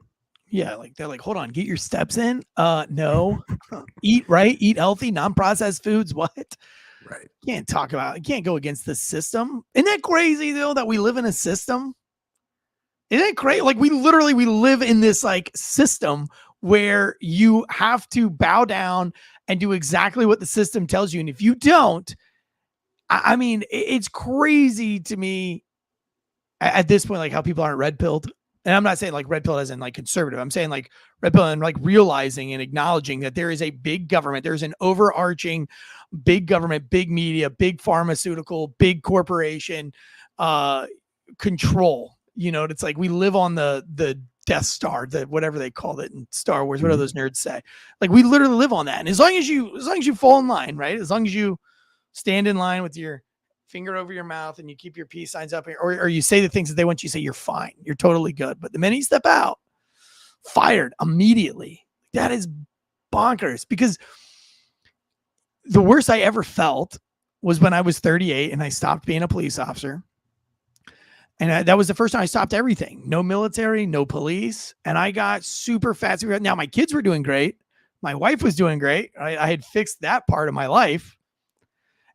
Yeah. Like they're like, hold on, get your steps in. No. Eat right, eat healthy, non-processed foods. What? Right. You can't go against the system. Isn't that crazy though, that we live in a system? Isn't it great? Like we live in this like system where you have to bow down and do exactly what the system tells you. And if you don't, I mean, it's crazy to me at this point, like how people aren't red pilled. And I'm not saying like red pill as in like conservative. I'm saying like red pill and like realizing and acknowledging that there is a big government. There's an overarching big government, big media, big pharmaceutical, big corporation control. It's like we live on the Death Star, whatever they called it in Star Wars. What do those nerds say? Like we literally live on that. And as long as you fall in line, right? As long as you stand in line with your finger over your mouth and you keep your peace signs up, or you say the things that they want you to say, you're fine. You're totally good. But the minute you step out, fired immediately. That is bonkers, because the worst I ever felt was when I was 38 and I stopped being a police officer. And that was the first time I stopped everything. No military, no police. And I got super fat. Now my kids were doing great. My wife was doing great. I had fixed that part of my life.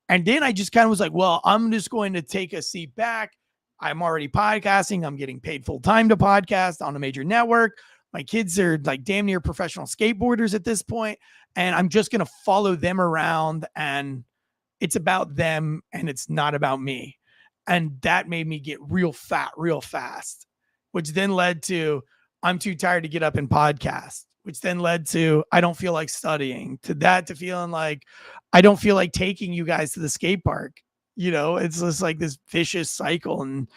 And then I just kind of was like, well, I'm just going to take a seat back. I'm already podcasting. I'm getting paid full time to podcast on a major network. My kids are like damn near professional skateboarders at this point. And I'm just going to follow them around. And it's about them and it's not about me. And that made me get real fat real fast, which then led to I'm too tired to get up and podcast, which then led to I don't feel like studying, to feeling like I don't feel like taking you guys to the skate park. It's just like this vicious cycle. And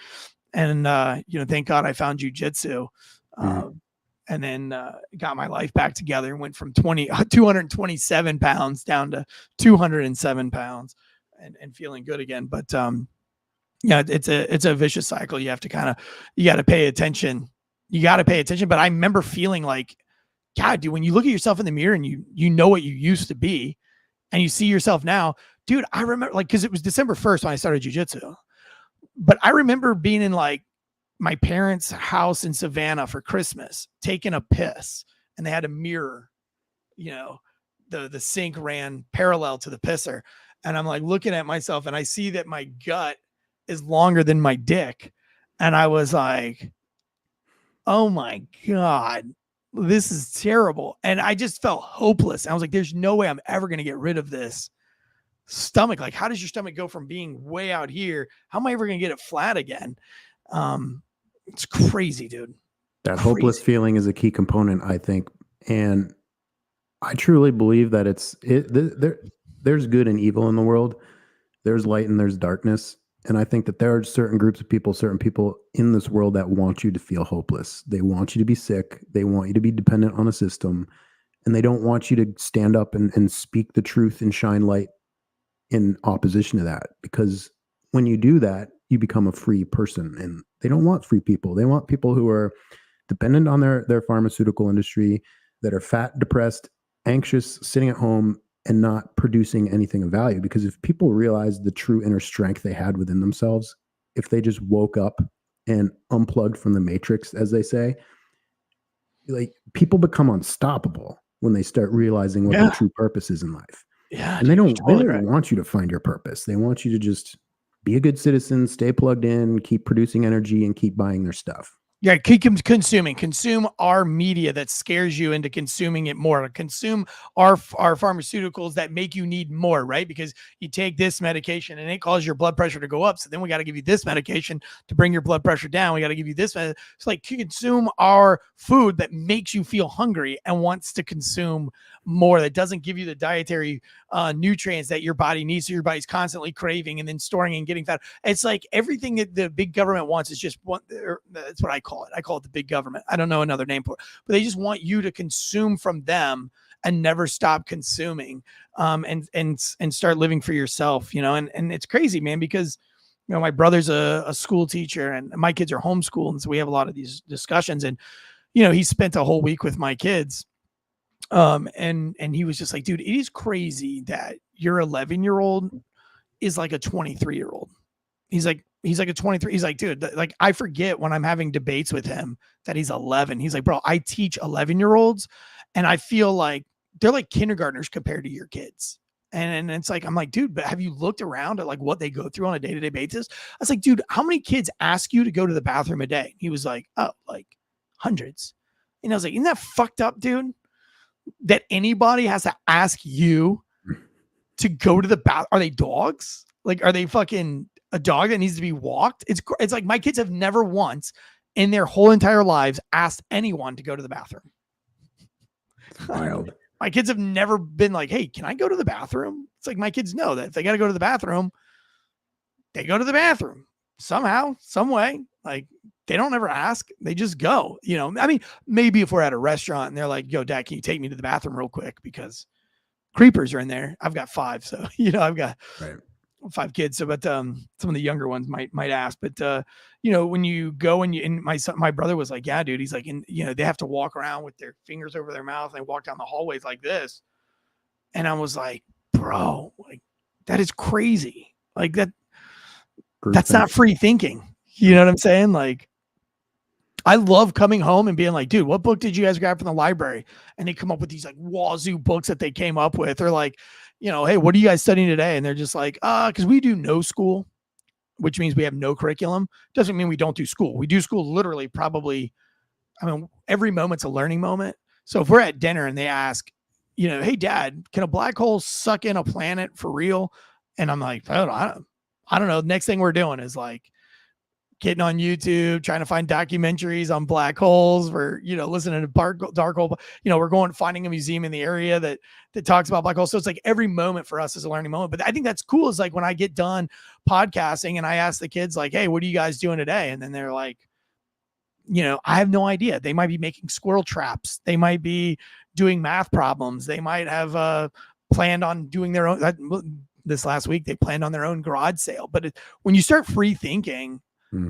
thank God I found jujitsu. And then got my life back together and went from 227 pounds down to 207 pounds and feeling good again. But yeah, it's a vicious cycle. You have to you got to pay attention. But I remember feeling like, God, dude, when you look at yourself in the mirror and you know what you used to be and you see yourself now, dude, I remember like, cause it was December 1st when I started jujitsu, but I remember being in like my parents' house in Savannah for Christmas, taking a piss, and they had a mirror, you know, the sink ran parallel to the pisser. And I'm like looking at myself and I see that my gut is longer than my dick. And I was like, oh my God, this is terrible. And I just felt hopeless. I was like, there's no way I'm ever going to get rid of this stomach. Like, how does your stomach go from being way out here? How am I ever going to get it flat again? It's crazy, dude. That hopeless feeling is a key component, I think. And I truly believe that there's good and evil in the world. There's light and there's darkness. And I think that there are certain groups of people, certain people in this world that want you to feel hopeless. They want you to be sick. They want you to be dependent on a system. And they don't want you to stand up and speak the truth and shine light in opposition to that. Because when you do that, you become a free person. And they don't want free people. They want people who are dependent on their pharmaceutical industry, that are fat, depressed, anxious, sitting at home, and not producing anything of value. Because if people realize the true inner strength they had within themselves, if they just woke up and unplugged from the matrix, as they say, like, people become unstoppable when they start realizing what their true purpose is in life. Yeah. And they don't want you to find your purpose. They want you to just be a good citizen, stay plugged in, keep producing energy, and keep buying their stuff. Yeah, keep consume our media that scares you into consuming it more. Consume our pharmaceuticals that make you need more, right? Because you take this medication and it causes your blood pressure to go up. So then we got to give you this medication to bring your blood pressure down. We got to give you this. It's like, consume our food that makes you feel hungry and wants to consume more, that doesn't give you the dietary nutrients that your body needs. So your body's constantly craving and then storing and getting fat. It's like everything that the big government wants is just one. That's what I call it. I call it the big government. I don't know another name for it, but they just want you to consume from them and never stop consuming, and start living for yourself, and it's crazy, man, because, my brother's a school teacher and my kids are homeschooled. And so we have a lot of these discussions, and, he spent a whole week with my kids. And he was just like, dude, it is crazy that your 11-year-old is like a 23-year-old. He's like a 23. He's like, dude, like, I forget when I'm having debates with him that he's 11. He's like, bro, I teach 11-year-olds and I feel like they're like kindergartners compared to your kids. And it's like, I'm like, dude, but have you looked around at like what they go through on a day-to-day basis? I was like, dude, how many kids ask you to go to the bathroom a day? He was like, oh, like hundreds. And I was like, isn't that fucked up, dude? That anybody has to ask you to go to the bathroom? Are they dogs? Like, are they fucking a dog that needs to be walked? It's like my kids have never once in their whole entire lives asked anyone to go to the bathroom. It's wild. My kids have never been like, hey, can I go to the bathroom? It's like, my kids know that if they got to go to the bathroom, they go to the bathroom somehow, some way. Like, they don't ever ask. They just go, I mean, maybe if we're at a restaurant and they're like, yo, Dad, can you take me to the bathroom real quick? Because creepers are in there. I've got 5. So, I've got 5 kids. So, but some of the younger ones might ask, but when you go and my brother was like, yeah, dude, he's like, and they have to walk around with their fingers over their mouth and they walk down the hallways like this. And I was like, bro, like, that is crazy. Like that's not free thinking. You know what I'm saying? Like, I love coming home and being like, dude, what book did you guys grab from the library? And they come up with these like wazoo books that they came up with. Or like, hey, what are you guys studying today? And they're just like, because we do no school, which means we have no curriculum. Doesn't mean we don't do school. We do school literally probably, every moment's a learning moment. So if we're at dinner and they ask, hey, Dad, can a black hole suck in a planet for real? And I'm like, I don't know. Next thing we're doing is like getting on YouTube, trying to find documentaries on black holes. We're, listening to dark hole, we're finding a museum in the area that talks about black holes. So it's like every moment for us is a learning moment. But I think that's cool is like when I get done podcasting and I ask the kids like, hey, what are you guys doing today? And then they're like, I have no idea. They might be making squirrel traps. They might be doing math problems. They might have planned on doing their own. This last week, they planned on their own garage sale. But when you start free thinking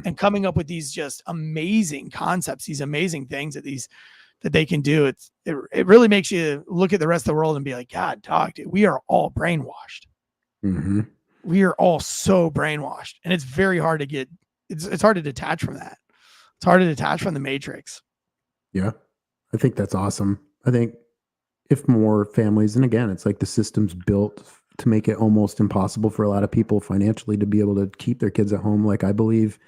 and coming up with these just amazing concepts, these amazing things that they can do, it really makes you look at the rest of the world and be like, God, dog, dude, we are all brainwashed. Mm-hmm. We are all so brainwashed, and it's very hard to get. It's hard to detach from that. It's hard to detach from the matrix. Yeah, I think that's awesome. I think if more families, and again, it's like the system's built to make it almost impossible for a lot of people financially to be able to keep their kids at home. Like I believe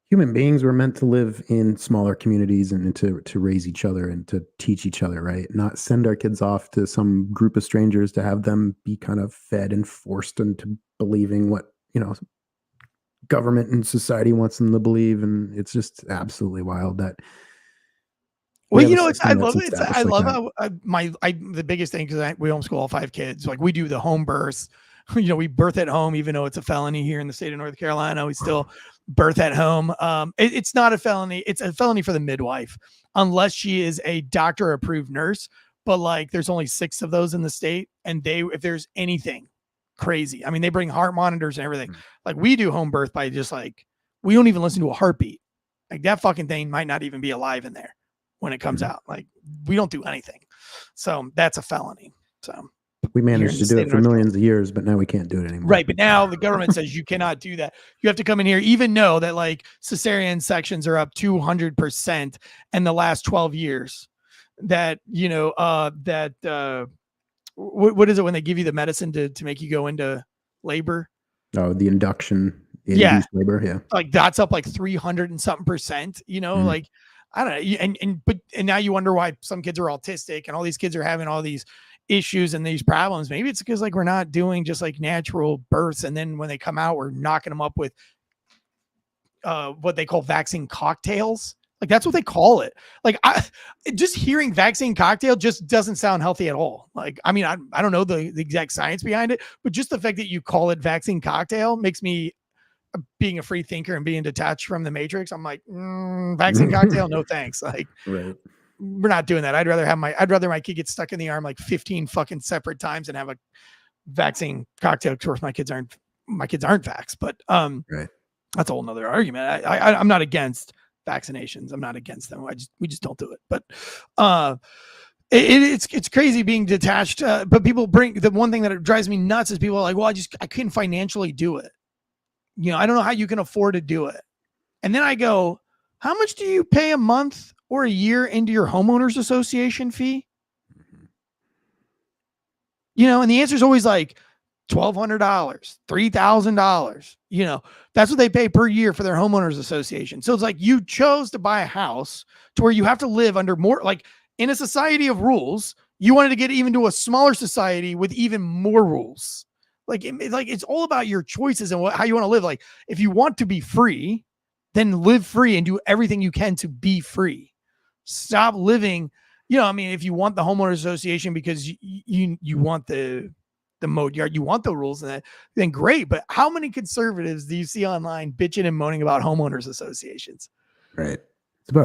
human beings were meant to live in smaller communities and to raise each other and to teach each other, right? Not send our kids off to some group of strangers to have them be kind of fed and forced into believing what, government and society wants them to believe. And it's just absolutely wild that. Well, I love it. I love how the biggest thing, because we homeschool all 5 kids. Like we do the home births. We birth at home, even though it's a felony here in the state of North Carolina. We still birth at home. It's not a felony. It's a felony for the midwife, unless she is a doctor approved nurse. But like, there's only 6 of those in the state, and if there's anything crazy, I mean, they bring heart monitors and everything. Like we do home birth by just like, we don't even listen to a heartbeat. Like that fucking thing might not even be alive in there when it comes out. Like we don't do anything. So that's a felony. So we managed to do it for millions of years, but now we can't do it anymore. Right. But now the government says you cannot do that. You have to come in here, even know that like cesarean sections are up 200% in the last 12 years. That, what is it when they give you the medicine to make you go into labor? Oh, the induction. Induced labor. Yeah. Like that's up like 300 and something percent, like, I don't know. And now you wonder why some kids are autistic and all these kids are having all these issues and these problems. Maybe it's because like we're not doing just like natural births, and then when they come out, we're knocking them up with what they call vaccine cocktails. Like that's what they call it. Like just hearing vaccine cocktail just doesn't sound healthy at all. Like, I mean, I don't know the exact science behind it, but just the fact that you call it vaccine cocktail makes me, being a free thinker and being detached from the matrix, I'm like, vaccine cocktail, no thanks. Like, right. We're not doing that. I'd rather my kid get stuck in the arm like 15 fucking separate times and have a vaccine cocktail. Of course, my kids aren't vaxxed, but right. That's a whole nother argument. I'm not against vaccinations. I'm not against them. We just don't do it. But it's crazy being detached. But people bring, the one thing that drives me nuts is people are like, well, I couldn't financially do it. I don't know how you can afford to do it. And then I go, how much do you pay a month or a year into your homeowners association fee? And the answer is always like $1,200, $3,000. That's what they pay per year for their homeowners association. So it's like you chose to buy a house to where you have to live under more, like in a society of rules. You wanted to get even to a smaller society with even more rules. Like it's all about your choices and how you want to live. Like if you want to be free, then live free and do everything you can to be free. Stop living, if you want the homeowners association because you want the moat yard, you want the rules and that, then great. But how many conservatives do you see online bitching and moaning about homeowners associations? Right.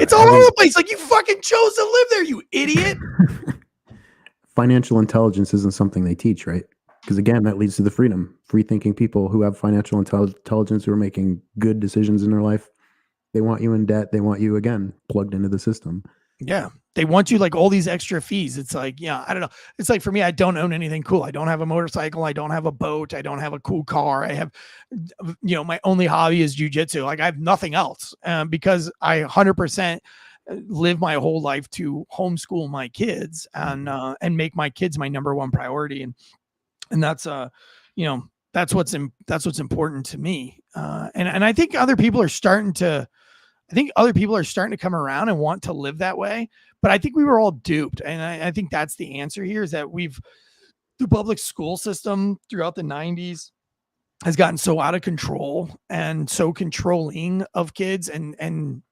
It's all over the place. Like you fucking chose to live there, you idiot. Financial intelligence isn't something they teach, right? Because again, that leads to the free thinking people who have financial intelligence, who are making good decisions in their life. They want you in debt. They want you, again, plugged into the system. Yeah. They want you like all these extra fees. It's like, I don't know. It's like for me, I don't own anything cool. I don't have a motorcycle. I don't have a boat. I don't have a cool car. I have, my only hobby is jujitsu. Like I have nothing else because I 100% live my whole life to homeschool my kids and make my kids my number one priority. And that's, that's what's important to me. And I think other people are starting to come around and want to live that way. But I think we were all duped. And I think that's the answer here, is that the public school system throughout the 90s has gotten so out of control and so controlling of kids. And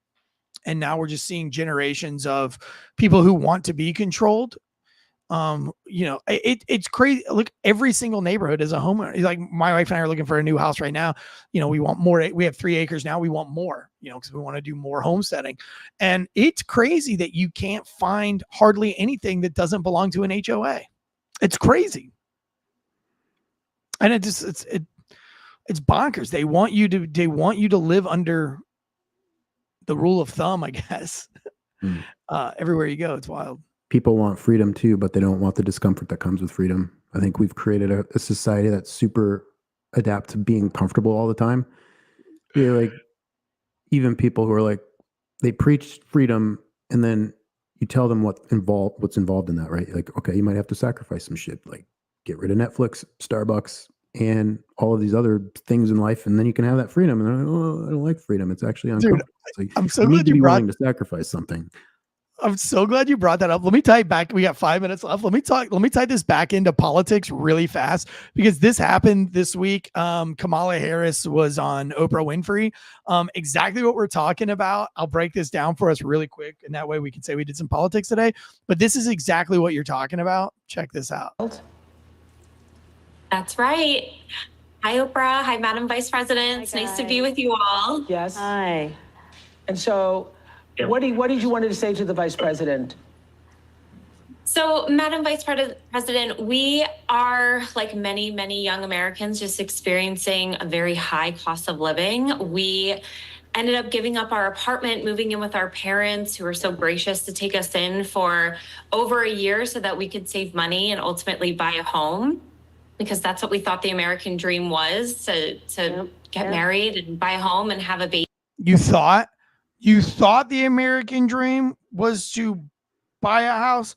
now we're just seeing generations of people who want to be controlled. It's crazy. Look, every single neighborhood is a homeowner. Like my wife and I are looking for a new house right now. We want more. We have 3 acres now. We want more, because we want to do more homesteading. And it's crazy that you can't find hardly anything that doesn't belong to an HOA. It's crazy. And it's bonkers. They want you to live under the rule of thumb, I guess. Everywhere you go, it's wild. People want freedom too, but they don't want the discomfort that comes with freedom. I think we've created a society that's super adapt to being comfortable all the time. Like even people who are like they preach freedom, and then you tell them what's involved in that, right? Like, okay, you might have to sacrifice some shit, like get rid of Netflix, Starbucks, and all of these other things in life, and then you can have that freedom. And they're like, oh, I don't like freedom. It's actually uncomfortable. It's like, I'm so you need glad to you be brought. willing to sacrifice something. I'm so glad you brought that up. Let me tie it back. We got 5 minutes left. Let me tie this back into politics really fast, because this happened this week. Kamala Harris was on Oprah Winfrey. Exactly what we're talking about. I'll break this down for us really quick, and that way we can say we did some politics today. But this is exactly what you're talking about. Check this out. That's right. Hi, Oprah. Hi, Madam Vice President. It's nice to be with you all. Yes. Hi. And so what did you want to say to the Vice President? So, Madam Vice President, we are, like many, many young Americans, just experiencing a very high cost of living. We ended up giving up our apartment, moving in with our parents, who were so gracious to take us in for over a year so that we could save money and ultimately buy a home, because that's what we thought the American dream was, to get married and buy a home and have a baby. You thought the American dream was to buy a house?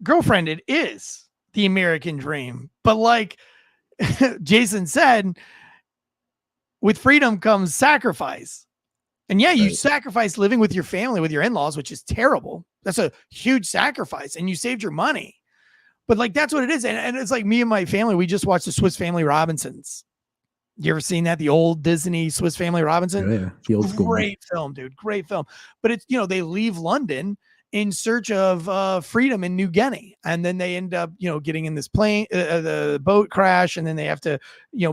Girlfriend, it is the American dream. But like Jason said, with freedom comes sacrifice. And yeah, you sacrifice living with your family, with your in-laws, which is terrible. That's a huge sacrifice. And you saved your money. But like, that's what it is. And it's like me and my family, we just watched the Swiss Family Robinsons. You ever seen that? The old Disney Swiss Family Robinson? Yeah, the old school. Great film, dude. Great film. But it's, they leave London in search of freedom in New Guinea. And then they end up, getting in this plane, the boat crash. And then they have to,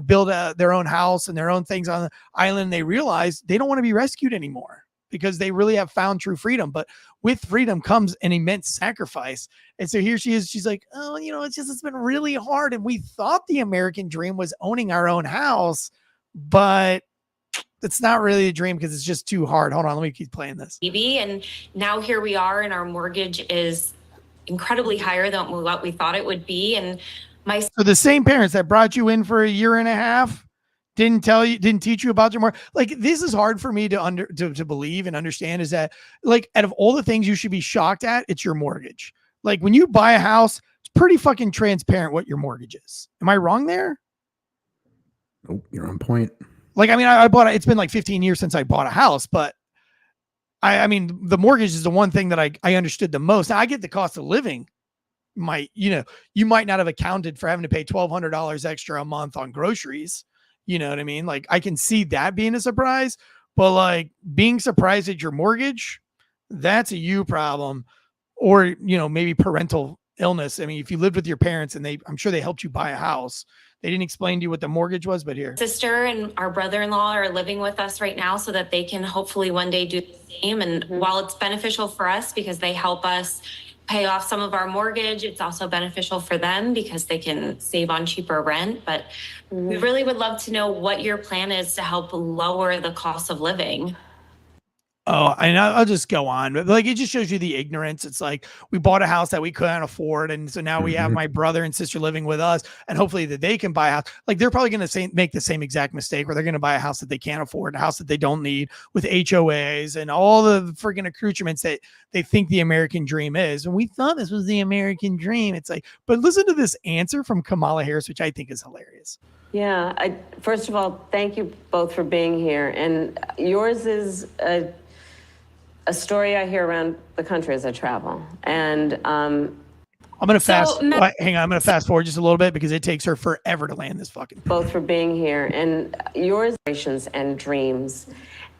build their own house and their own things on the island. And they realize they don't want to be rescued anymore, because they really have found true freedom. But with freedom comes an immense sacrifice. And so here she is. She's like, oh, it's been really hard. And we thought the American dream was owning our own house, but it's not really a dream because it's just too hard. Hold on. Let me keep playing this. And now here we are, and our mortgage is incredibly higher than what we thought it would be. And so the same parents that brought you in for a year and a half didn't teach you about your mortgage. Like, this is hard for me to believe and understand, is that, like, out of all the things you should be shocked at, it's your mortgage. Like, when you buy a house, it's pretty fucking transparent what your mortgage is. Am I wrong there? Oh, you're on point. Like, I mean, it's been like 15 years since I bought a house, but I mean, the mortgage is the one thing that I understood the most. Now, I get the cost of living. You might not have accounted for having to pay $1,200 extra a month on groceries. You know what I mean? Like, I can see that being a surprise, but like, being surprised at your mortgage, that's a you problem. Or, maybe parental illness. I mean, if you lived with your parents and I'm sure they helped you buy a house, they didn't explain to you what the mortgage was, but here. Sister and our brother-in-law are living with us right now so that they can hopefully one day do the same. And while it's beneficial for us because they help us pay off some of our mortgage, it's also beneficial for them because they can save on cheaper rent. But we really would love to know what your plan is to help lower the cost of living. Oh, and I'll just go on. But like, it just shows you the ignorance. It's like, we bought a house that we couldn't afford. And so now we have my brother and sister living with us, and hopefully that they can buy a house. Like, they're probably going to make the same exact mistake where they're going to buy a house that they can't afford, a house that they don't need, with HOAs and all the freaking accoutrements that they think the American dream is. And we thought this was the American dream. It's like, but listen to this answer from Kamala Harris, which I think is hilarious. Yeah. First of all, thank you both for being here. And yours is a story I hear around the country as I travel. And I'm going to hang on. I'm going to fast forward just a little bit because it takes her forever to land this fucking. Both for being here, and yours and dreams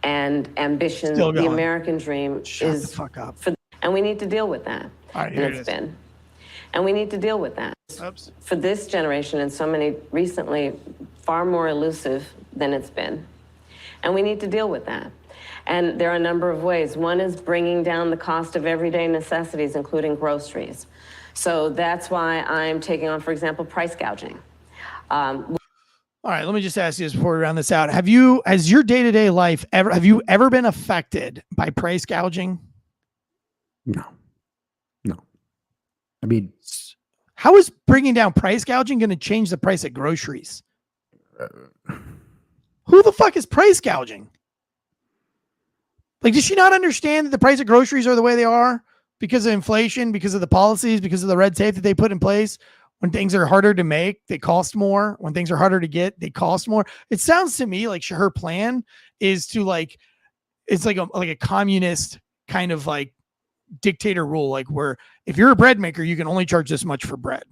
and ambition. The American dream Shut the fuck up. And we need to deal with that. All right, here it is. And we need to deal with that. Oops. For this generation, and so many recently, far more elusive than it's been. And we need to deal with that. And there are a number of ways. One is bringing down the cost of everyday necessities, including groceries. So that's why I'm taking on, for example, price gouging. All right, let me just ask you this before we round this out. Has your day-to-day life have you ever been affected by price gouging? No. I mean, how is bringing down price gouging going to change the price of groceries? Who the fuck is price gouging? Like, does she not understand that the price of groceries are the way they are because of inflation, because of the policies, because of the red tape that they put in place? When things are harder to make, they cost more. When things are harder to get, they cost more. It sounds to me like her plan is to it's like a communist kind of like dictator rule, like where if you're a bread maker, you can only charge this much for bread.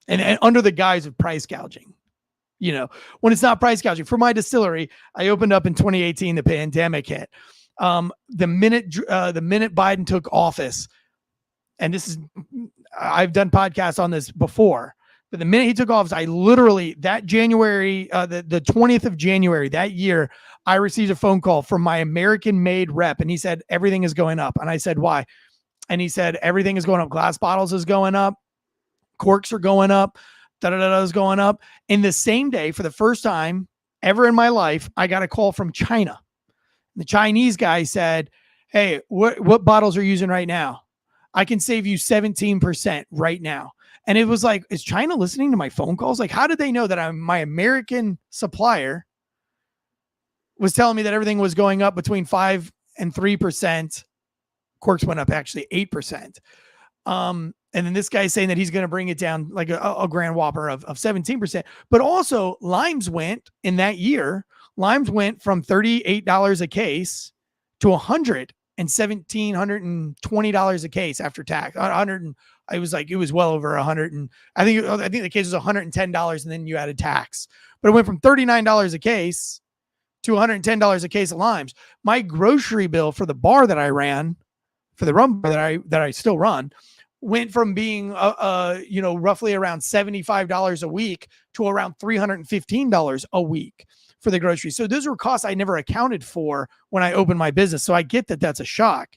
And under the guise of price gouging, when it's not price gouging. For my distillery, I opened up in 2018, the pandemic hit. The minute Biden took office, and I've done podcasts on this before, but the minute he took office, I literally, that January, the 20th of January that year, I received a phone call from my American-made rep, and he said, everything is going up. And I said, why? And he said, everything is going up. Glass bottles is going up. Corks are going up. Da-da-da-da is going up. In the same day, for the first time ever in my life, I got a call from China. The Chinese guy said, hey, what bottles are you using right now? I can save you 17% right now. And it was like, is China listening to my phone calls? Like, how did they know that my American supplier was telling me that everything was going up between 5 and 3%? Corks went up actually 8%. And then this guy's saying that he's going to bring it down like a grand whopper of 17%. But also limes went in that year. Limes went from $38 a case to $120 a case after tax. It was well over 100. And I think the case was $110, and then you added tax. But it went from $39 a case to $110 a case of limes. My grocery bill for the bar that I ran, for the rum bar that I still run, went from being roughly around $75 a week to around $315 a week for the groceries. So those were costs I never accounted for when I opened my business. So I get that that's a shock,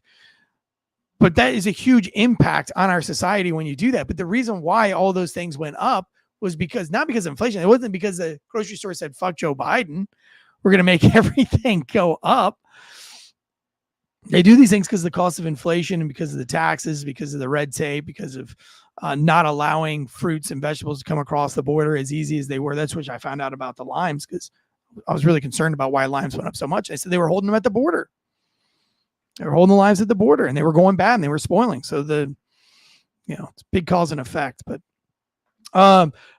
but that is a huge impact on our society when you do that. But the reason why all those things went up was not because of inflation. It wasn't because the grocery store said, fuck Joe Biden, we're going to make everything go up. They do these things because of the cost of inflation and because of the taxes, because of the red tape, because of not allowing fruits and vegetables to come across the border as easy as they were. That's what I found out about the limes, because I was really concerned about why limes went up so much. I said they were holding them at the border. They were holding the limes at the border, and they were going bad, and they were spoiling. So it's big cause and effect. But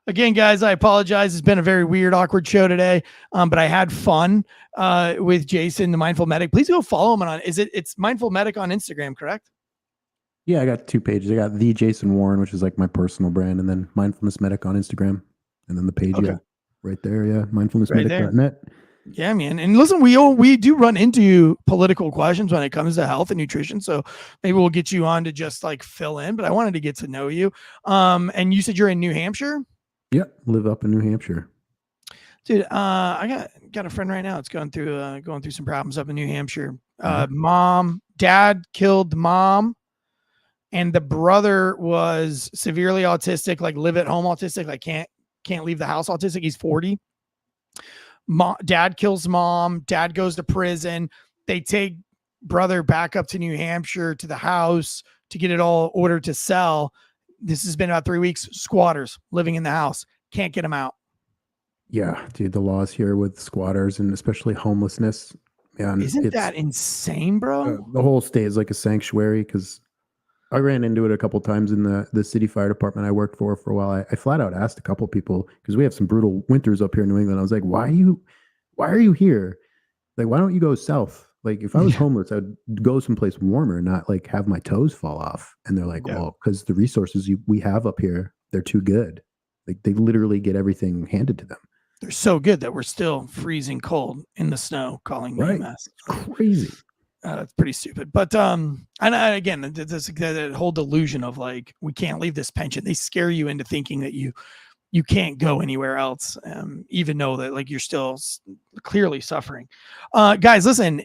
again, guys, I apologize. It's been a very weird, awkward show today. But I had fun with Jason, the Mindful Medic. Please go follow him on. It's Mindful Medic on Instagram, correct? Yeah, I got 2 pages. I got the Jason Warren, which is like my personal brand, and then Mindfulness Medic on Instagram, and then the page right there. Yeah, mindfulnessmedic.net. Yeah, man. And listen, we do run into political questions when it comes to health and nutrition. So maybe we'll get you on to just like fill in, but I wanted to get to know you. And you said you're in New Hampshire? Yep. Live up in New Hampshire. Dude, I got a friend right now. It's going through some problems up in New Hampshire. Dad killed mom, and the brother was severely autistic, like live at home autistic, like can't leave the house autistic. He's 40. Dad kills mom. Dad goes to prison. They take brother back up to New Hampshire to the house to get it all ordered to sell. This has been about 3 weeks. Squatters living in the house. Can't get them out. Yeah, dude, the laws here with squatters and especially homelessness. Man, isn't that insane, bro? The whole state is like a sanctuary, because I ran into it a couple times in the city fire department I worked for a while. I flat out asked a couple people, because we have some brutal winters up here in New England. I was like, why are you here? Like, why don't you go south? Like, if I was homeless, I'd go someplace warmer, not like have my toes fall off. And they're like, well, because the resources we have up here, they're too good. Like, they literally get everything handed to them. They're so good that we're still freezing cold in the snow calling me a mess. It's crazy. That's pretty stupid. But and again, that whole delusion of like, we can't leave this pension. They scare you into thinking that you can't go anywhere else, even though that like you're still clearly suffering. Guys, listen,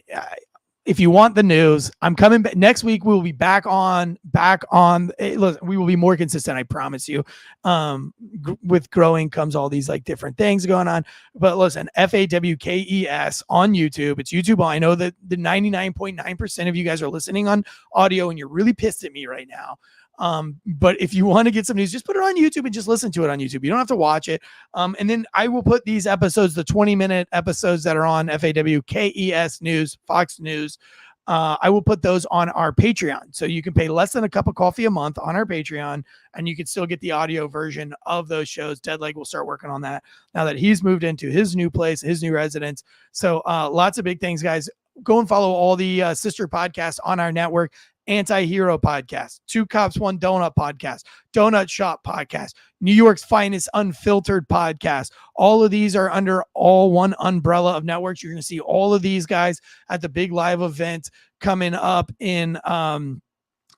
if you want the news, I'm coming back next week. We'll be back on. Listen, we will be more consistent. I promise you. With growing comes all these like different things going on. But listen, FAWKES on YouTube. It's YouTube. I know that the 99.9% of you guys are listening on audio, and you're really pissed at me right now. But if you want to get some news, just put it on YouTube and just listen to it on YouTube. You don't have to watch it. And then I will put these episodes, the 20-minute episodes that are on FAW, KES News, Fox News, I will put those on our Patreon. So you can pay less than a cup of coffee a month on our Patreon, and you can still get the audio version of those shows. Deadleg will start working on that now that he's moved into his new place, his new residence. So lots of big things, guys. Go and follow all the sister podcasts on our network. Anti-Hero Podcast, Two Cops, One Donut Podcast, Donut Shop Podcast, New York's Finest Unfiltered Podcast. All of these are under all one umbrella of networks. You're going to see all of these guys at the big live event coming up in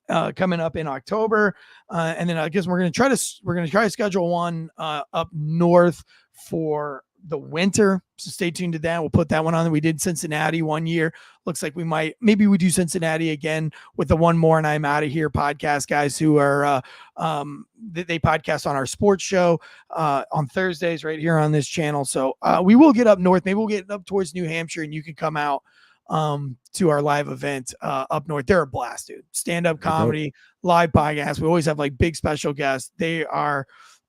October. And then I guess we're going to try to schedule one up north for the winter. So stay tuned to that. We'll put that one on. We did Cincinnati one year. Looks like maybe we do Cincinnati again with the One More and I'm Out of Here podcast guys who are, they podcast on our sports show on Thursdays right here on this channel. So we will get up north. Maybe we'll get up towards New Hampshire and you can come out to our live event up north. They're a blast, dude. Stand-up comedy, live podcast. We always have like big special guests. They are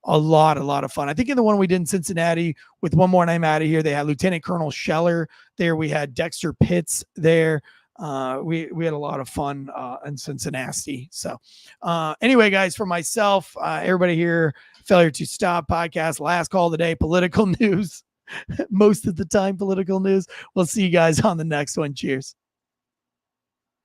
a lot of fun. I think in the one we did in Cincinnati with One More and I'm Out of Here, they had Lieutenant Colonel Scheller there. We had Dexter Pitts there. We had a lot of fun in Cincinnati. So anyway, guys, for myself, everybody here, Failure to Stop podcast, last call of the day, political news. Most of the time, political news. We'll see you guys on the next one. Cheers.